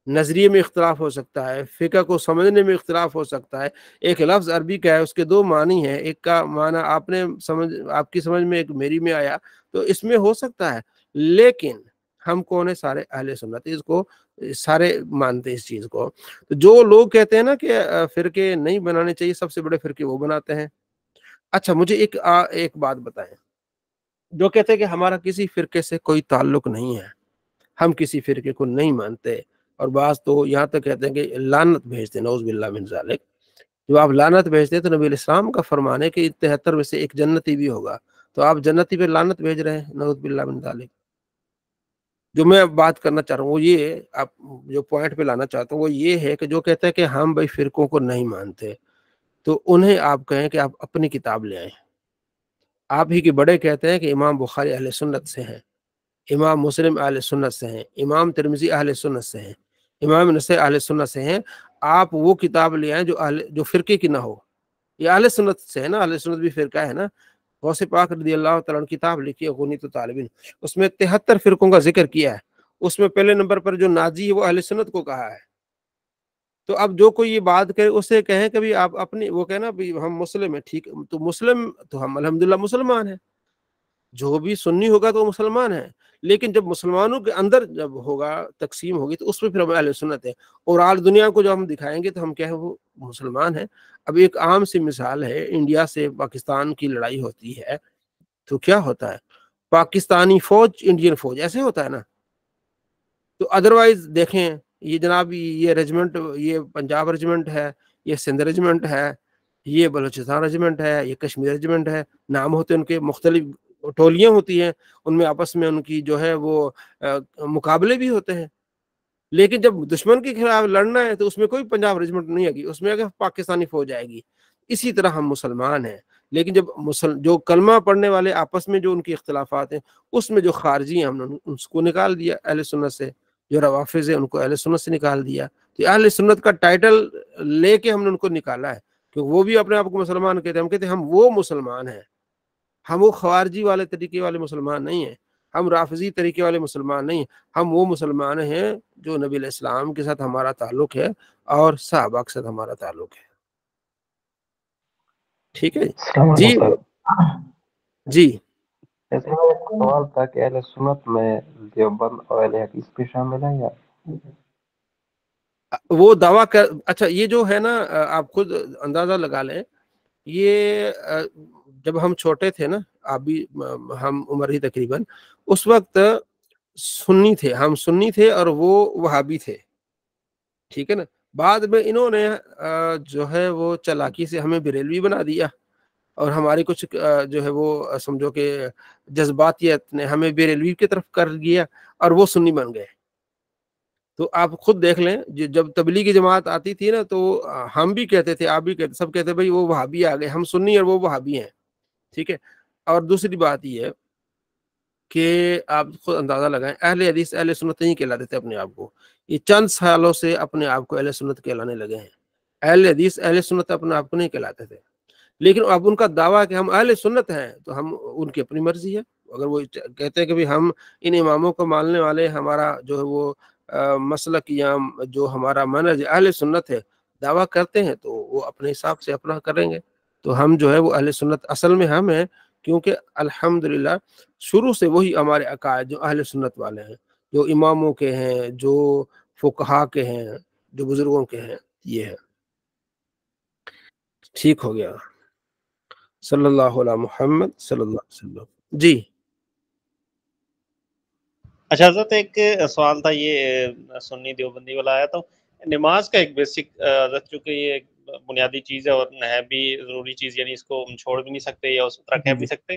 نظریے میں اختلاف ہو سکتا ہے، فقہ کو سمجھنے میں اختلاف ہو سکتا ہے، ایک لفظ عربی کا ہے اس کے دو معنی ہیں، ایک کا معنی آپ کی سمجھ میں، ایک میری میں آیا، تو اس میں ہو سکتا ہے، لیکن ہم کون ہیں؟ سارے اہل سنت، اس کو سارے مانتے اس چیز کو۔ تو جو لوگ کہتے ہیں نا کہ فرقے نہیں بنانے چاہیے، سب سے بڑے فرقے وہ بناتے ہیں۔ اچھا مجھے ایک بات بتائیں، جو کہتے ہیں کہ ہمارا کسی فرقے سے کوئی تعلق نہیں ہے، ہم کسی فرقے کو نہیں مانتے، اور بعض تو یہاں تک کہتے ہیں کہ لعنت بھیجتے ہیں، نعوذ باللہ من ذالک۔ جو آپ لعنت بھیجتے ہیں تو نبی علیہ السلام کا فرمان ہے کہ 73 میں سے ایک جنتی بھی ہوگا، تو آپ جنتی پہ لعنت بھیج رہے ہیں، نعوذ باللہ من ذالک۔ جو میں بات کرنا چاہ رہا ہوں وہ یہ، آپ جو پوائنٹ پہ لانا چاہتا ہوں وہ یہ ہے کہ جو کہتا ہے کہ ہم بھائی فرقوں کو نہیں مانتے، تو انہیں آپ کہیں کہ آپ اپنی کتاب لے آئیں۔ آپ ہی کے بڑے کہتے ہیں کہ امام بخاری اہل سنت سے ہیں، امام مسلم اہل سنت سے ہیں، امام ترمذی اہل سنت سے ہیں، امام نسائی اہل سنت سے ہیں۔ آپ وہ کتاب لے آئیں جو فرقے کی نہ ہو۔ یہ اہل سنت سے ہے نا، اہل سنت بھی فرقہ ہے نا۔ غوث پاک رضی اللہ تعالیٰ عنہ کتاب لکھی ہے غنیۃ الطالبین، اس میں 73 فرقوں کا ذکر کیا ہے، اس میں پہلے نمبر پر جو ناجی ہے وہ اہل سنت کو کہا ہے۔ تو اب جو کوئی یہ بات کرے اسے کہیں کہ بھی آپ اپنی، وہ کہنا بھی ہم مسلم ہیں، ٹھیک ہے، تو مسلم تو ہم الحمدللہ مسلمان ہیں، جو بھی سنی ہوگا تو وہ مسلمان ہے، لیکن جب مسلمانوں کے اندر جب ہوگا تقسیم ہوگی تو اس میں پھر ہم اہل سنت ہے، اور آل دنیا کو جو ہم دکھائیں گے تو ہم کیا ہے، وہ مسلمان ہیں۔ اب ایک عام سی مثال ہے، انڈیا سے پاکستان کی لڑائی ہوتی ہے تو کیا ہوتا ہے، پاکستانی فوج انڈین فوج ایسے ہوتا ہے نا۔ تو ادروائز دیکھیں، یہ جناب یہ ریجمنٹ، یہ پنجاب ریجمنٹ ہے، یہ سندھ ریجمنٹ ہے، یہ بلوچستان ریجمنٹ ہے، یہ کشمیر ریجمنٹ ہے، نام ہوتے ہیں ان کے، مختلف ٹولیاں ہوتی ہیں، ان میں آپس میں ان کی جو ہے وہ مقابلے بھی ہوتے ہیں، لیکن جب دشمن کے خلاف لڑنا ہے تو اس میں کوئی پنجاب ریجمنٹ نہیں آئے گی، اس میں اگر پاکستانی فوج آئے گی۔ اسی طرح ہم مسلمان ہیں، لیکن جب جو کلمہ پڑھنے والے آپس میں جو ان کی اختلافات ہیں، اس میں جو خارجی ہیں ہم نے اس کو نکال دیا اہل سنت سے، جو روافظ ہیں ان کو اہل سنت سے نکال دیا۔ تو اہل سنت کا ٹائٹل لے کے ہم نے ان کو نکالا ہے، کیونکہ وہ بھی اپنے آپ کو مسلمان کہتے ہیں، ہم کہتے ہیں ہم وہ مسلمان ہیں، ہم وہ خوارجی والے طریقے والے مسلمان نہیں ہیں، ہم رافضی طریقے والے مسلمان نہیں ہیں، ہم وہ مسلمان ہیں جو نبی علیہ السلام کے ساتھ ہمارا تعلق ہے اور صحابہ کے ساتھ ہمارا تعلق ہے۔ ٹھیک ہے جی جی۔ ایسے میں ایک سوال تھا کہ اہل سنت میں دیوبند اور اہل حدیث بھی شامل ہیں یا وہ دعویٰ کر، اچھا یہ جو ہے نا، آپ خود اندازہ لگا لیں، یہ جب ہم چھوٹے تھے نا، آپ بھی، ہم عمر ہی تقریباً، اس وقت سنی تھے، ہم سنی تھے اور وہ وہابی تھے، ٹھیک ہے نا۔ بعد میں انہوں نے جو ہے وہ چالاکی سے ہمیں بریلوی بنا دیا، اور ہماری کچھ جو ہے وہ سمجھو کہ جذباتیت نے ہمیں بریلوی کی طرف کر دیا، اور وہ سنی بن گئے۔ تو آپ خود دیکھ لیں، جب تبلیغی جماعت آتی تھی نا تو ہم بھی کہتے تھے، آپ بھی کہتے، سب کہتے بھائی وہ وہابی آ گئے، ہم سنی اور وہ وہابی ہیں، ٹھیک ہے۔ اور دوسری بات یہ ہے کہ آپ خود اندازہ لگائیں، اہل حدیث اہل سنت نہیں کہلاتے تھے اپنے آپ کو، یہ چند سالوں سے اپنے آپ کو اہل سنت کہلانے لگے ہیں۔ اہل حدیث اہل سنت اپنے آپ کو نہیں کہلاتے تھے، لیکن اب ان کا دعویٰ کہ ہم اہل سنت ہیں تو ہم، ان کی اپنی مرضی ہے۔ اگر وہ کہتے ہیں کہ بھی ہم ان اماموں کو ماننے والے، ہمارا جو ہے وہ مسلک یا جو ہمارا منہج اہل سنت ہے، دعویٰ کرتے ہیں، تو وہ اپنے حساب سے اپنا کریں گے۔ تو ہم جو ہے وہ اہل سنت اصل میں ہم ہیں، کیونکہ الحمدللہ شروع سے وہی ہمارے عقائد جو اہل سنت والے ہیں، جو اماموں کے ہیں، جو فقہا کے ہیں، جو بزرگوں کے ہیں، یہ ہے۔ ٹھیک ہو گیا، صلی اللہ علیہ محمد صلی اللہ علیہ وسلم۔ جی اچھا حضرت، ایک سوال تھا، یہ سنی دیوبندی والا آیا، تو نماز کا ایک بیسک، چونکہ یہ ایک بنیادی چیز ہے اور ہے بھی ضروری چیز، یعنی اس کو ہم چھوڑ بھی نہیں سکتے یا اس طرح کہہ بھی نہیں سکتے،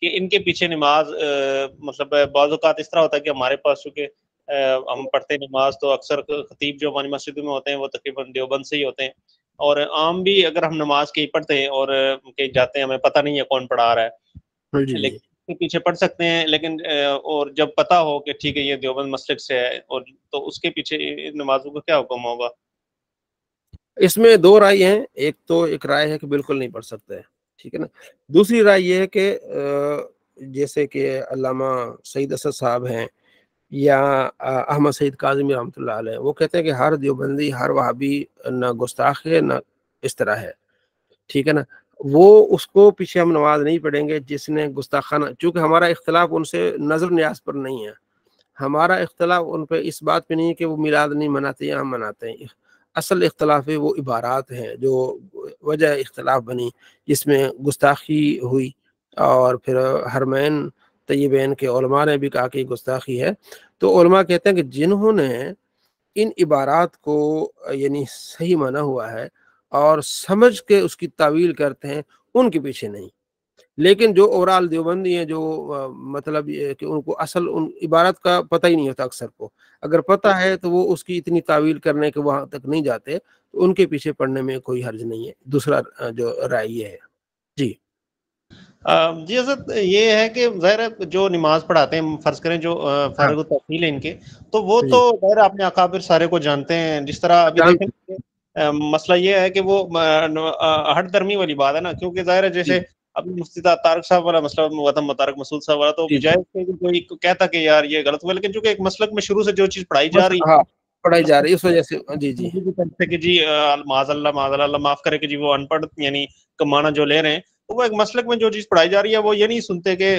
کہ ان کے پیچھے نماز مطلب بعض اوقات اس طرح ہوتا ہے کہ ہمارے پاس چونکہ ہم پڑھتے ہیں نماز تو اکثر خطیب جو ہماری مسجدوں میں ہوتے ہیں وہ تقریباً دیوبند سے ہی ہوتے ہیں، اور عام بھی اگر ہم نماز کہیں پڑھتے ہیں اور کہیں جاتے ہیں ہمیں پتہ نہیں ہے کون پڑھا رہا ہے، جی لیکن کے پیچھے پڑھ سکتے ہیں، لیکن اور جب پتہ ہو کہ ٹھیک ہے یہ دیوبند مسلک سے ہے اور تو اس کے پیچھے نمازوں کا کیا حکم ہوگا؟ اس میں دو رائے ہیں، ایک رائے ہے کہ بالکل نہیں پڑھ سکتے، ٹھیک ہے نا۔ دوسری رائے یہ ہے کہ جیسے کہ علامہ سعید اسد صاحب ہیں یا احمد سعید کاظمی رحمۃ اللہ علیہ، وہ کہتے ہیں کہ ہر دیوبندی ہر وہابی نہ گستاخ ہے نہ اس طرح ہے، ٹھیک ہے نا۔ وہ اس کو پیچھے ہم نماز نہیں پڑھیں گے جس نے گستاخانہ، چونکہ ہمارا اختلاف ان سے نظر نیاز پر نہیں ہے، ہمارا اختلاف ان پہ اس بات پہ نہیں ہے کہ وہ میلاد نہیں مناتے یا ہم مناتے ہیں، اصل اختلاف ہے وہ عبارات ہیں جو وجہ اختلاف بنی جس میں گستاخی ہوئی، اور پھر حرمین طیبین کے علماء نے بھی کہا کہ گستاخی ہے۔ تو علماء کہتے ہیں کہ جنہوں نے ان عبارات کو یعنی صحیح مانا ہوا ہے اور سمجھ کے اس کی تعویل کرتے ہیں، ان کے پیچھے نہیں، لیکن جو اورال دیوبندی ہیں جو مطلب یہ کہ ان کو اصل ان عبارت کا پتہ ہی نہیں ہوتا، اکثر کو اگر پتہ ہے تو وہ اس کی اتنی تعویل کرنے کے وہاں تک نہیں جاتے، تو ان کے پیچھے پڑھنے میں کوئی حرج نہیں ہے۔ دوسرا جو رائے یہ ہے۔ جی جی حضرت، یہ ہے کہ ظاہر ہے جو نماز پڑھاتے ہیں، فرض کریں جو فارغ التحصیل ہیں ان کے، تو وہ تو ظاہر اپنے اکابر سارے کو جانتے ہیں، جس طرح ابھی دیکھیں مسئلہ یہ ہے کہ وہ ہٹ درمی والی بات ہے نا، کیونکہ ظاہر ہے جیسے ابھی مفتی طارق صاحب والا مسئلہ وطن طارق مسعود صاحب والا، تو بجائے کوئی کہتا کہ یار یہ غلط ہوا، لیکن چونکہ ایک مسلک میں شروع سے جو چیز پڑھائی جا رہی ہے پڑھائی جا رہی ہے اس وجہ سے کہ جی معاذ اللہ معاف کرے کہ جی وہ ان پڑھ یعنی کمانا جو لے رہے ہیں، تو وہ ایک مسلک میں جو چیز پڑھائی جا رہی ہے وہ یہ نہیں سنتے کہ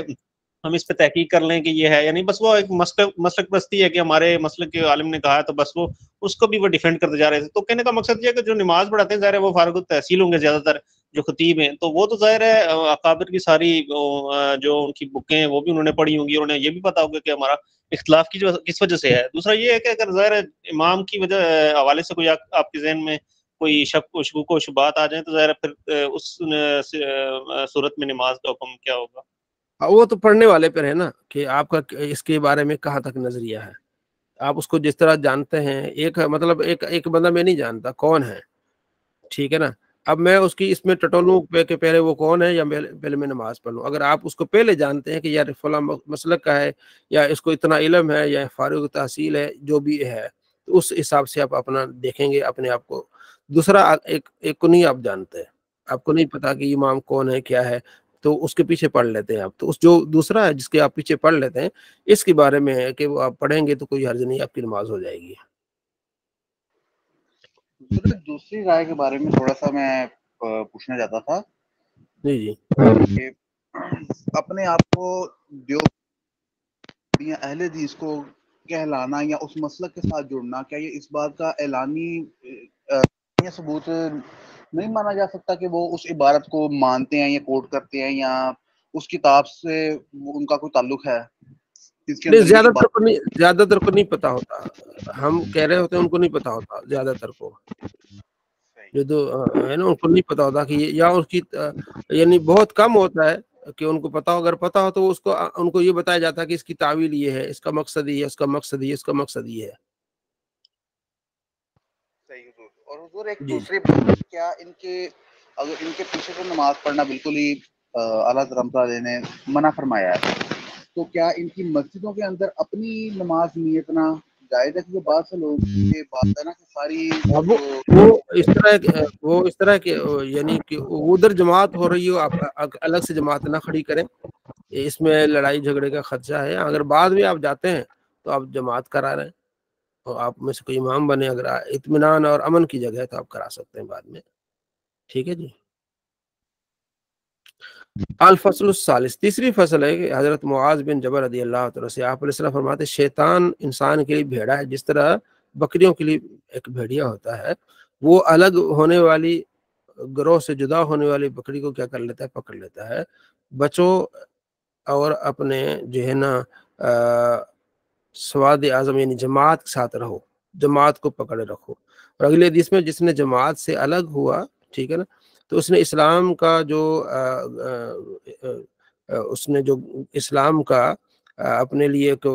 ہم اس پہ تحقیق کر لیں کہ یہ ہے، یعنی بس وہ ایک مسلک پرستی ہے کہ ہمارے مسلک کے عالم نے کہا ہے تو بس وہ اس کو بھی وہ ڈیفینڈ کرتے جا رہے تھے۔ تو کہنے کا مقصد یہ ہے کہ جو نماز پڑھاتے ہیں ظاہر ہے وہ فارغ التحصیل ہوں گے زیادہ تر جو خطیب ہیں، تو وہ تو ظاہر ہے اکابر کی ساری جو ان کی بکیں ہیں وہ بھی انہوں نے پڑھی ہوں گی، انہوں نے یہ بھی پتا ہوگا کہ ہمارا اختلاف کی کس وجہ سے ہے۔ دوسرا یہ ہے کہ اگر ظاہر امام کی وجہ حوالے سے کوئی آپ کے ذہن میں کوئی شک و شکوک و شبہات آ جائیں تو ظاہر پھر اس صورت میں نماز کا حکم کیا ہوگا؟ وہ تو پڑھنے والے پر ہے نا کہ آپ کا اس کے بارے میں کہاں تک نظریہ ہے، آپ اس کو جس طرح جانتے ہیں، ایک مطلب ایک بندہ میں نہیں جانتا کون ہے، ٹھیک ہے نا، اب میں اس کی اس میں ٹٹولوں کہ پہلے وہ کون ہے یا پہلے میں نماز پڑھ لوں۔ اگر آپ اس کو پہلے جانتے ہیں کہ یار فلاں مسلک کا ہے یا اس کو اتنا علم ہے یا فارغ تحصیل ہے جو بھی ہے، تو اس حساب سے آپ اپنا دیکھیں گے اپنے آپ کو۔ دوسرا ایک کو نہیں آپ جانتے، آپ کو نہیں پتا کہ امام کون ہے کیا ہے، تو اس کے پیچھے پڑھ لیتے ہیں آپ، تو اس جو دوسرا ہے جس کے آپ پیچھے پڑھ لیتے ہیں اس کے بارے میں ہے کہ وہ آپ پڑھیں گے تو کوئی حرج نہیں، آپ کی نماز ہو جائے گی۔ دوسری رائے کے بارے میں تھوڑا سا میں پوچھنا چاہتا تھا جی کہ اپنے آپ کو جو اہل حدیث کو کہلانا یا اس مسلک کے ساتھ جڑنا، کیا یہ اس بات کا اعلانی ثبوت نہیں مانا جا سکتا کہ وہ اس عبارت کو مانتے ہیں یا کوٹ کرتے ہیں یا اس کتاب سے ان کا کوئی تعلق ہے؟ زیادہ تر کو نہیں پتا ہوتا، ہم کہہ رہے ہوتے ہیں ان کو نہیں پتا ہوتا، زیادہ تر کو جو ہے نا ان کو نہیں پتا ہوتا کہ یا اس کی یعنی بہت کم ہوتا ہے کہ ان کو پتا ہو، اگر پتا ہو تو ان کو یہ بتایا جاتا ہے کہ اس کی تعویل یہ ہے، اس کا مقصد یہ ہے، اس کا مقصد یہ، اس کا مقصد یہ ہے۔ صحیح حضور۔ اور حضور ایک دوسری بات، کیا ان کے پیچھے تو نماز پڑھنا بالکل ہی اعلیٰ حضرت رحمۃ اللہ علیہ نے منع فرمایا ہے، تو کیا ان کی مسجدوں کے اندر اپنی نماز نیتنا جائز ہے؟ کیونکہ بعض سے لوگ یہ بات ہے نا کہ ساری وہ اس طرح کے یعنی کہ ادھر جماعت ہو رہی ہو، آپ الگ سے جماعت نہ کھڑی کریں، اس میں لڑائی جھگڑے کا خدشہ ہے۔ اگر بعد میں آپ جاتے ہیں تو آپ جماعت کرا رہے ہیں، اور آپ میں سے کوئی امام بنے، اگر اطمینان اور امن کی جگہ ہے تو آپ کرا سکتے ہیں بعد میں، ٹھیک ہے جی۔ الفصل الثالث، تیسری فصل ہے کہ حضرت معاذ بن جبل رضی اللہ تعالیٰ سے آپ علیہ السلام فرماتے شیطان انسان کے لیے بھیڑا ہے، جس طرح بکریوں کے لیے ایک بھیڑیا ہوتا ہے، وہ الگ ہونے والی گروہ سے جدا ہونے والی بکری کو کیا کر لیتا ہے، پکڑ لیتا ہے۔ بچوں اور اپنے جو ہے نا سواد اعظم یعنی جماعت کے ساتھ رہو، جماعت کو پکڑے رکھو۔ اور اگلے حدیث میں جس نے جماعت سے الگ ہوا، ٹھیک ہے نا، تو اس نے اسلام کا جو اس نے جو اسلام کا اپنے لیے ایک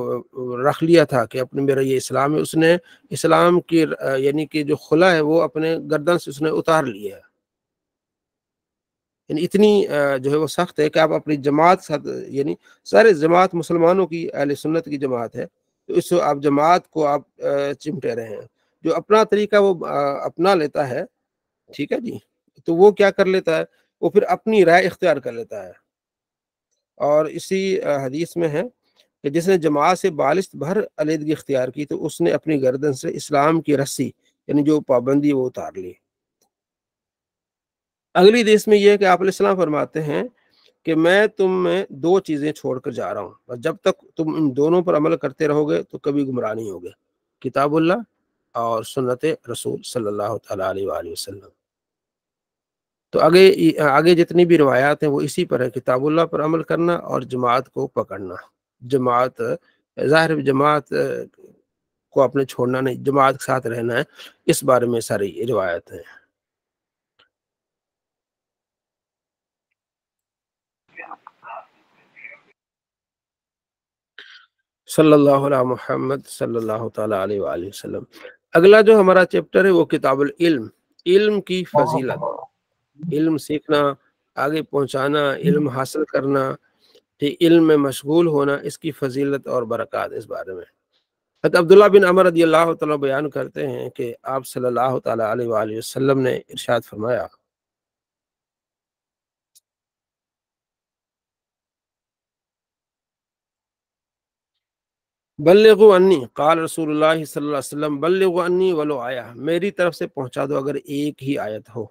رکھ لیا تھا کہ اپنے میرا یہ اسلام ہے، اس نے اسلام کی یعنی کہ جو خلا ہے وہ اپنے گردن سے اس نے اتار لیا ہے. یعنی اتنی جو ہے وہ سخت ہے کہ آپ اپنی جماعت ساتھ، یعنی سارے جماعت مسلمانوں کی اہل سنت کی جماعت ہے، تو اس آپ جماعت کو آپ چمٹے رہے ہیں. جو اپنا طریقہ وہ اپنا لیتا ہے، ٹھیک ہے جی، تو وہ کیا کر لیتا ہے، وہ پھر اپنی رائے اختیار کر لیتا ہے. اور اسی حدیث میں ہے کہ جس نے جماعت سے بالست بھر علیحدگی اختیار کی تو اس نے اپنی گردن سے اسلام کی رسی یعنی جو پابندی وہ اتار لی. اگلی حدیث میں یہ ہے کہ آپ علیہ السلام فرماتے ہیں کہ میں تم میں دو چیزیں چھوڑ کر جا رہا ہوں، اور جب تک تم ان دونوں پر عمل کرتے رہو گے تو کبھی گمراہ نہیں ہوگے، کتاب اللہ اور سنت رسول صلی اللہ تعالیٰ علیہ وآلہ وسلم. تو آگے جتنی بھی روایات ہیں وہ اسی پر ہے، کتاب اللہ پر عمل کرنا اور جماعت کو پکڑنا. جماعت ظاہر جماعت کو اپنے چھوڑنا نہیں، جماعت کے ساتھ رہنا ہے، اس بارے میں ساری روایت ہیں. صلی اللہ علیہ محمد صلی اللہ تعالیٰ علیہ وآلہ وسلم. اگلا جو ہمارا چیپٹر ہے وہ کتاب العلم، علم کی فضیلت، علم سیکھنا، آگے پہنچانا، علم حاصل کرنا، علم میں مشغول ہونا، اس کی فضیلت اور برکات، اس بارے میں حضرت عبداللہ بن عمر رضی اللہ تعالیٰ بیان کرتے ہیں کہ آپ صلی اللہ تعالیٰ علیہ وآلہ وسلم نے ارشاد فرمایا، بلغوا انی، قال رسول اللہ صلی اللہ علیہ وسلم بلغوا انی ولو آیا، میری طرف سے پہنچا دو اگر ایک ہی آیت ہو.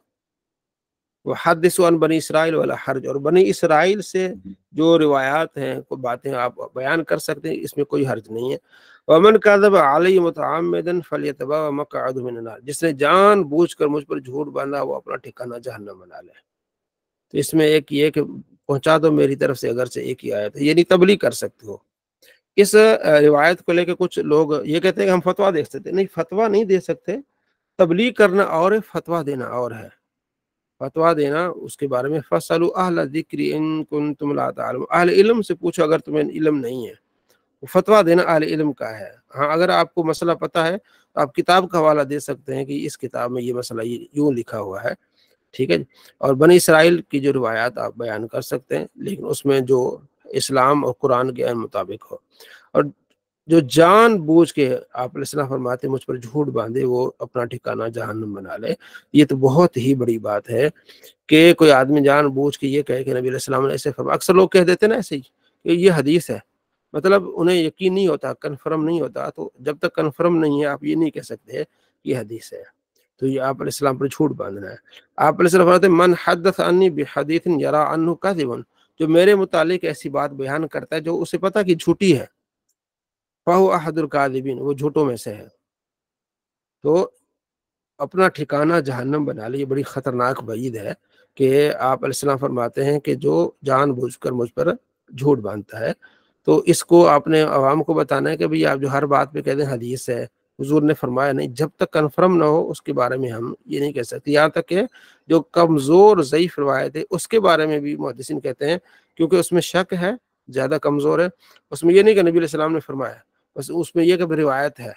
وحدثوا عن بنی اسرائیل ولا حرج، اور بنی اسرائیل سے جو روایات ہیں، کوئی باتیں آپ بیان کر سکتے ہیں، اس میں کوئی حرج نہیں ہے. ومن کذب علی متعمدا فلیتبوا مقعدہ من النار، جس نے جان بوجھ کر مجھ پر جھوٹ باندھا وہ اپنا ٹھکانہ جہنم بنا لے. تو اس میں ایک یہ کہ پہنچا دو میری طرف سے اگر سے ایک ہی آیت ہے، یعنی تبلیغ کر سکتے ہو. اس روایت کو لے کے کچھ لوگ یہ کہتے ہیں کہ ہم فتویٰ دے سکتے، نہیں، فتویٰ نہیں دے سکتے. تبلیغ کرنا اور ہے، فتویٰ دینا اور ہے. فتویٰ دینا اس کے بارے میں فَاسْأَلُوا أَهْلَ الذِّكْرِ إِن كُنتُمْ لَا تَعْلَمُونَ، اہل علم سے پوچھو اگر تمہیں علم نہیں ہے. فتویٰ دینا اہل علم کا ہے. ہاں اگر آپ کو مسئلہ پتہ ہے تو آپ کتاب کا حوالہ دے سکتے ہیں کہ اس کتاب میں یہ مسئلہ یوں لکھا ہوا ہے، ٹھیک ہے. اور بنی اسرائیل کی جو روایات آپ بیان کر سکتے ہیں، لیکن اس میں جو اسلام اور قرآن کے مطابق ہو. اور جو جان بوجھ کے آپ علیہ السلام فرماتے ہیں مجھ پر جھوٹ باندھے وہ اپنا ٹھکانہ جہنم بنا لے. یہ تو بہت ہی بڑی بات ہے کہ کوئی آدمی جان بوجھ کے یہ کہے کہ نبی علیہ السلام نے ایسے فرمایا. اکثر لوگ کہہ دیتے ہیں نا ایسے ہی کہ یہ حدیث ہے، مطلب انہیں یقین نہیں ہوتا، کنفرم نہیں ہوتا. تو جب تک کنفرم نہیں ہے آپ یہ نہیں کہہ سکتے یہ حدیث ہے. تو یہ آپ علیہ السلام پر جھوٹ باندھنا ہے. آپ علیہ السلام فرماتے ہیں من حدث عنی بحدیث یرا عنہ کاذبا، جو میرے متعلق ایسی بات بیان کرتا ہے جو اسے پتہ کہ جھوٹی ہے، فہو احد الکاذبین، وہ جھوٹوں میں سے ہے. تو اپنا ٹھکانہ جہنم بنا لے. یہ بڑی خطرناک وعید ہے کہ آپ علیہ السلام فرماتے ہیں کہ جو جان بوجھ کر مجھ پر جھوٹ باندھتا ہے، تو اس کو آپ نے عوام کو بتانا ہے کہ بھئی آپ جو ہر بات پہ کہہ دیں حدیث ہے، حضور نے فرمایا نہیں. جب تک کنفرم نہ ہو اس کے بارے میں ہم یہ نہیں کہہ سکتے. یہاں تک کہ جو کمزور ضعیف روایت ہے اس کے بارے میں بھی محدثین کہتے ہیں کیونکہ اس میں شک ہے، زیادہ کمزور ہے. اس میں یہ نہیں کہ نبی علیہ السلام نے فرمایا، بس اس میں یہ کہ روایت ہے،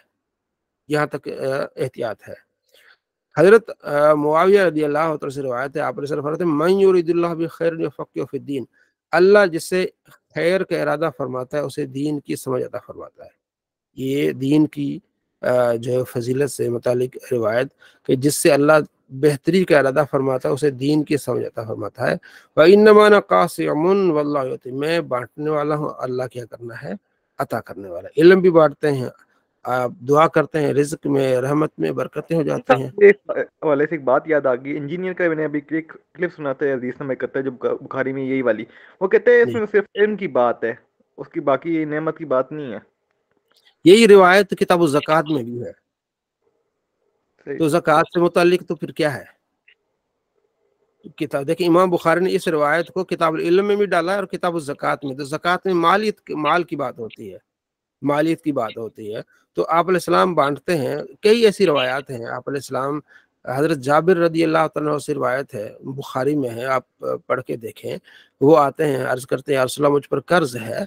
یہاں تک احتیاط ہے. حضرت معاویہ رضی اللہ عنہ سے روایت ہے، آپ علیہ السلام فرماتے ہیں من یرید اللہ بخیر یفقہہ فی الدین، اللہ جس سے خیر کا ارادہ فرماتا ہے اسے دین کی سمجھ عطا فرماتا ہے. یہ دین کی جو ہے فضیلت سے متعلق روایت کہ جس سے اللہ بہتری کا ارادہ فرماتا ہے اسے دین کی سمجھ عطا فرماتا ہے. وَإِنَّمَا أَنَا قَاسِمٌ وَاللَّهُ يُعْطِي، میں بانٹنے والا ہوں، اللہ کیا کرنا ہے، عطا کرنے والا. علم بھی بانٹتے ہیں، آپ دعا کرتے ہیں، رزق میں، رحمت میں برکتیں ہو جاتے ہیں. اس حوالے سے ایک بات یاد آ گئی. انجینئر کا میں نے ابھی ایک کلپ سنا تھا، حدیث میں کرتا ہے جو بخاری میں یہی والی، وہ کہتے ہیں اس میں صرف علم کی بات ہے، اس کی باقی نعمت کی بات نہیں ہے. یہی روایت کتاب الزکوٰۃ میں بھی ہے. تو زکوٰۃ سے متعلق تو پھر کیا ہے کتاب؟ دیکھیں امام بخاری نے اس روایت کو کتاب العلم میں بھی ڈالا ہے اور کتاب الزکوٰۃ میں. تو زکوٰۃ میں مال کی بات ہوتی ہے، مالیت کی بات ہوتی ہے. تو آپ علیہ السلام بانٹتے ہیں. کئی ایسی روایات ہیں آپ علیہ السلام حضرت جابر رضی اللہ تعالیٰ عنہ سے روایت ہے، بخاری میں ہے، آپ پڑھ کے دیکھیں. وہ آتے ہیں، عرض کرتے ہیں یا رسول اللہ مجھ پر قرض ہے،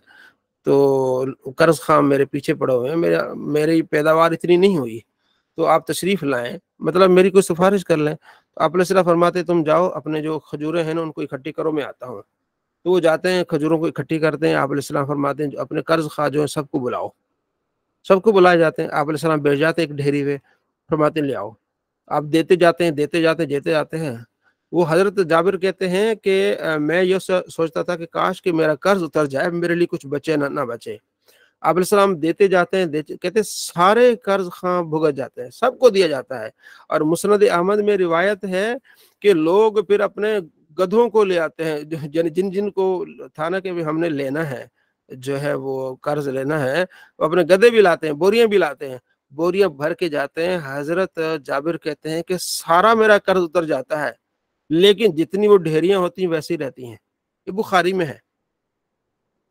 تو قرض خام میرے پیچھے پڑے ہوئے ہیں، میری پیداوار اتنی نہیں ہوئی، تو آپ تشریف لائیں، مطلب میری کوئی سفارش کر لیں. تو آپ علیہ السلام فرماتے تم جاؤ اپنے جو کھجوریں ہیں نا ان کو اکٹھی کرو، میں آتا ہوں. تو وہ جاتے ہیں، کھجوروں کو اکٹھی کرتے ہیں. آپ علیہ السلام فرماتے ہیں جو اپنے قرض خواہ جو ہیں سب کو بلاؤ. سب کو بلائے جاتے ہیں. آپ علیہ السلام بیٹھ جاتے ہیں ایک ڈھیری پہ، فرماتے ہیں لے آؤ. آپ دیتے جاتے ہیں، دیتے جاتے ہیں. وہ حضرت جابر کہتے ہیں کہ میں یہ سوچتا تھا کہ کاش کہ میرا قرض اتر جائے، میرے لیے کچھ بچے نہ بچے. آپ علیہ السلام دیتے جاتے ہیں، کہتے ہیں سارے قرض خواہ بھگت جاتے ہیں، سب کو دیا جاتا ہے. اور مسند احمد میں روایت ہے کہ لوگ پھر اپنے گدھوں کو لے آتے ہیں، جن کو تھا نا کہ ہم نے لینا ہے، جو ہے وہ قرض لینا ہے، وہ اپنے گدھے بھی لاتے ہیں، بوریاں بھی لاتے ہیں، بوریاں بھر کے جاتے ہیں. حضرت جابر کہتے ہیں کہ سارا میرا قرض اتر جاتا ہے، لیکن جتنی وہ ڈھیریاں ہوتی ہیں ویسی رہتی ہیں. یہ بخاری میں ہے.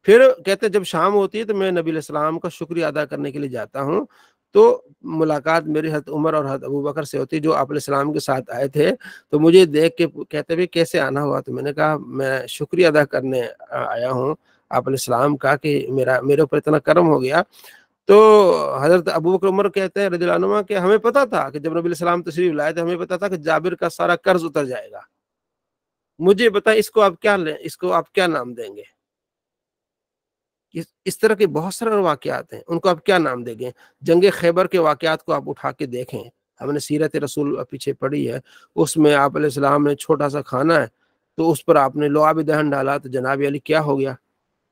پھر کہتے ہیں جب شام ہوتی ہے تو میں نبی علیہ السلام کا شکریہ ادا کرنے کے لیے جاتا ہوں، تو ملاقات میری حضرت عمر اور حضرت ابوبکر سے ہوتی، جو آپ علیہ السلام کے ساتھ آئے تھے. تو مجھے دیکھ کے کہتے بھی کیسے آنا ہوا، تو میں نے کہا میں شکریہ ادا کرنے آیا ہوں آپ علیہ السلام کا کہ میرے اوپر اتنا کرم ہو گیا. تو حضرت ابوبکر عمر کہتے ہیں رضی اللہ عنہ کہ ہمیں پتا تھا کہ جب نبی علیہ السلام تشریف لائے تھے، ہمیں پتا تھا کہ جابر کا سارا قرض اتر جائے گا. مجھے بتائیں اس کو آپ کیا لیں، اس کو آپ کیا نام دیں گے؟ اس طرح کے بہت سارے واقعات ہیں، ان کو آپ کیا نام دیں گے؟ جنگ خیبر کے واقعات کو آپ اٹھا کے دیکھیں، ہم نے سیرت رسول پیچھے پڑھی ہے، اس میں آپ علیہ السلام نے چھوٹا سا کھانا ہے تو اس پر آپ نے لعاب دہن ڈالا، تو جناب علی کیا ہو گیا؟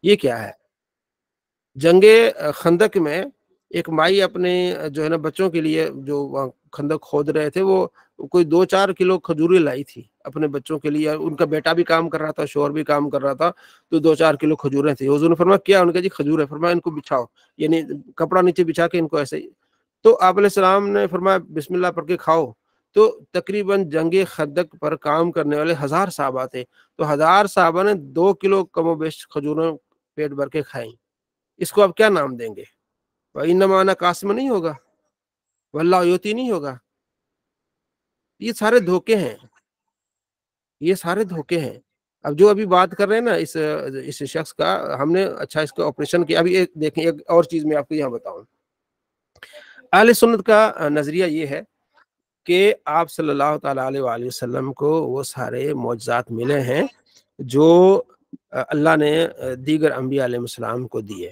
یہ کیا ہے؟ جنگ خندق میں ایک مائی اپنے جو ہے نا بچوں کے لیے جو خندق کھود رہے تھے، وہ کوئی 2-4 کلو کھجوریں لائی تھی اپنے بچوں کے لیے. ان کا بیٹا بھی کام کر رہا تھا، شوہر بھی کام کر رہا تھا، تو 2-4 کلو کھجوریں تھیں. حضور نے فرمایا کیا؟ ان کا جی کھجور ہے. فرمایا ان کو بچھاؤ، یعنی کپڑا نیچے بچھا کے ان کو ایسے ہی. تو آپ علیہ السلام نے فرمایا بسم اللہ پڑھ کے کھاؤ. تو تقریباً جنگ خندق پر کام کرنے والے 1000 صحابہ تھے، تو 1000 صحابہ نے 2 کلو کم و بیش کھجوریں پیٹ بھر کے کھائیں. اس کو آپ کیا نام دیں گے؟ وَإِنَّمَا أَنَا قَاسِمٌ نہیں ہوگا، وَاللَّهُ يُؤْتِي نہیں ہوگا. یہ سارے دھوکے ہیں، یہ سارے دھوکے ہیں. اب جو ابھی بات کر رہے ہیں نا اس شخص کا، ہم نے اچھا اس کا آپریشن کیا. ابھی دیکھیں ایک اور چیز میں آپ کو یہاں بتاؤں. اہل سنت کا نظریہ یہ ہے کہ آپ صلی اللہ تعالیٰ علیہ وآلہ وسلم کو وہ سارے معجزات ملے ہیں جو اللہ نے دیگر انبیاء علیہ السلام کو دیے.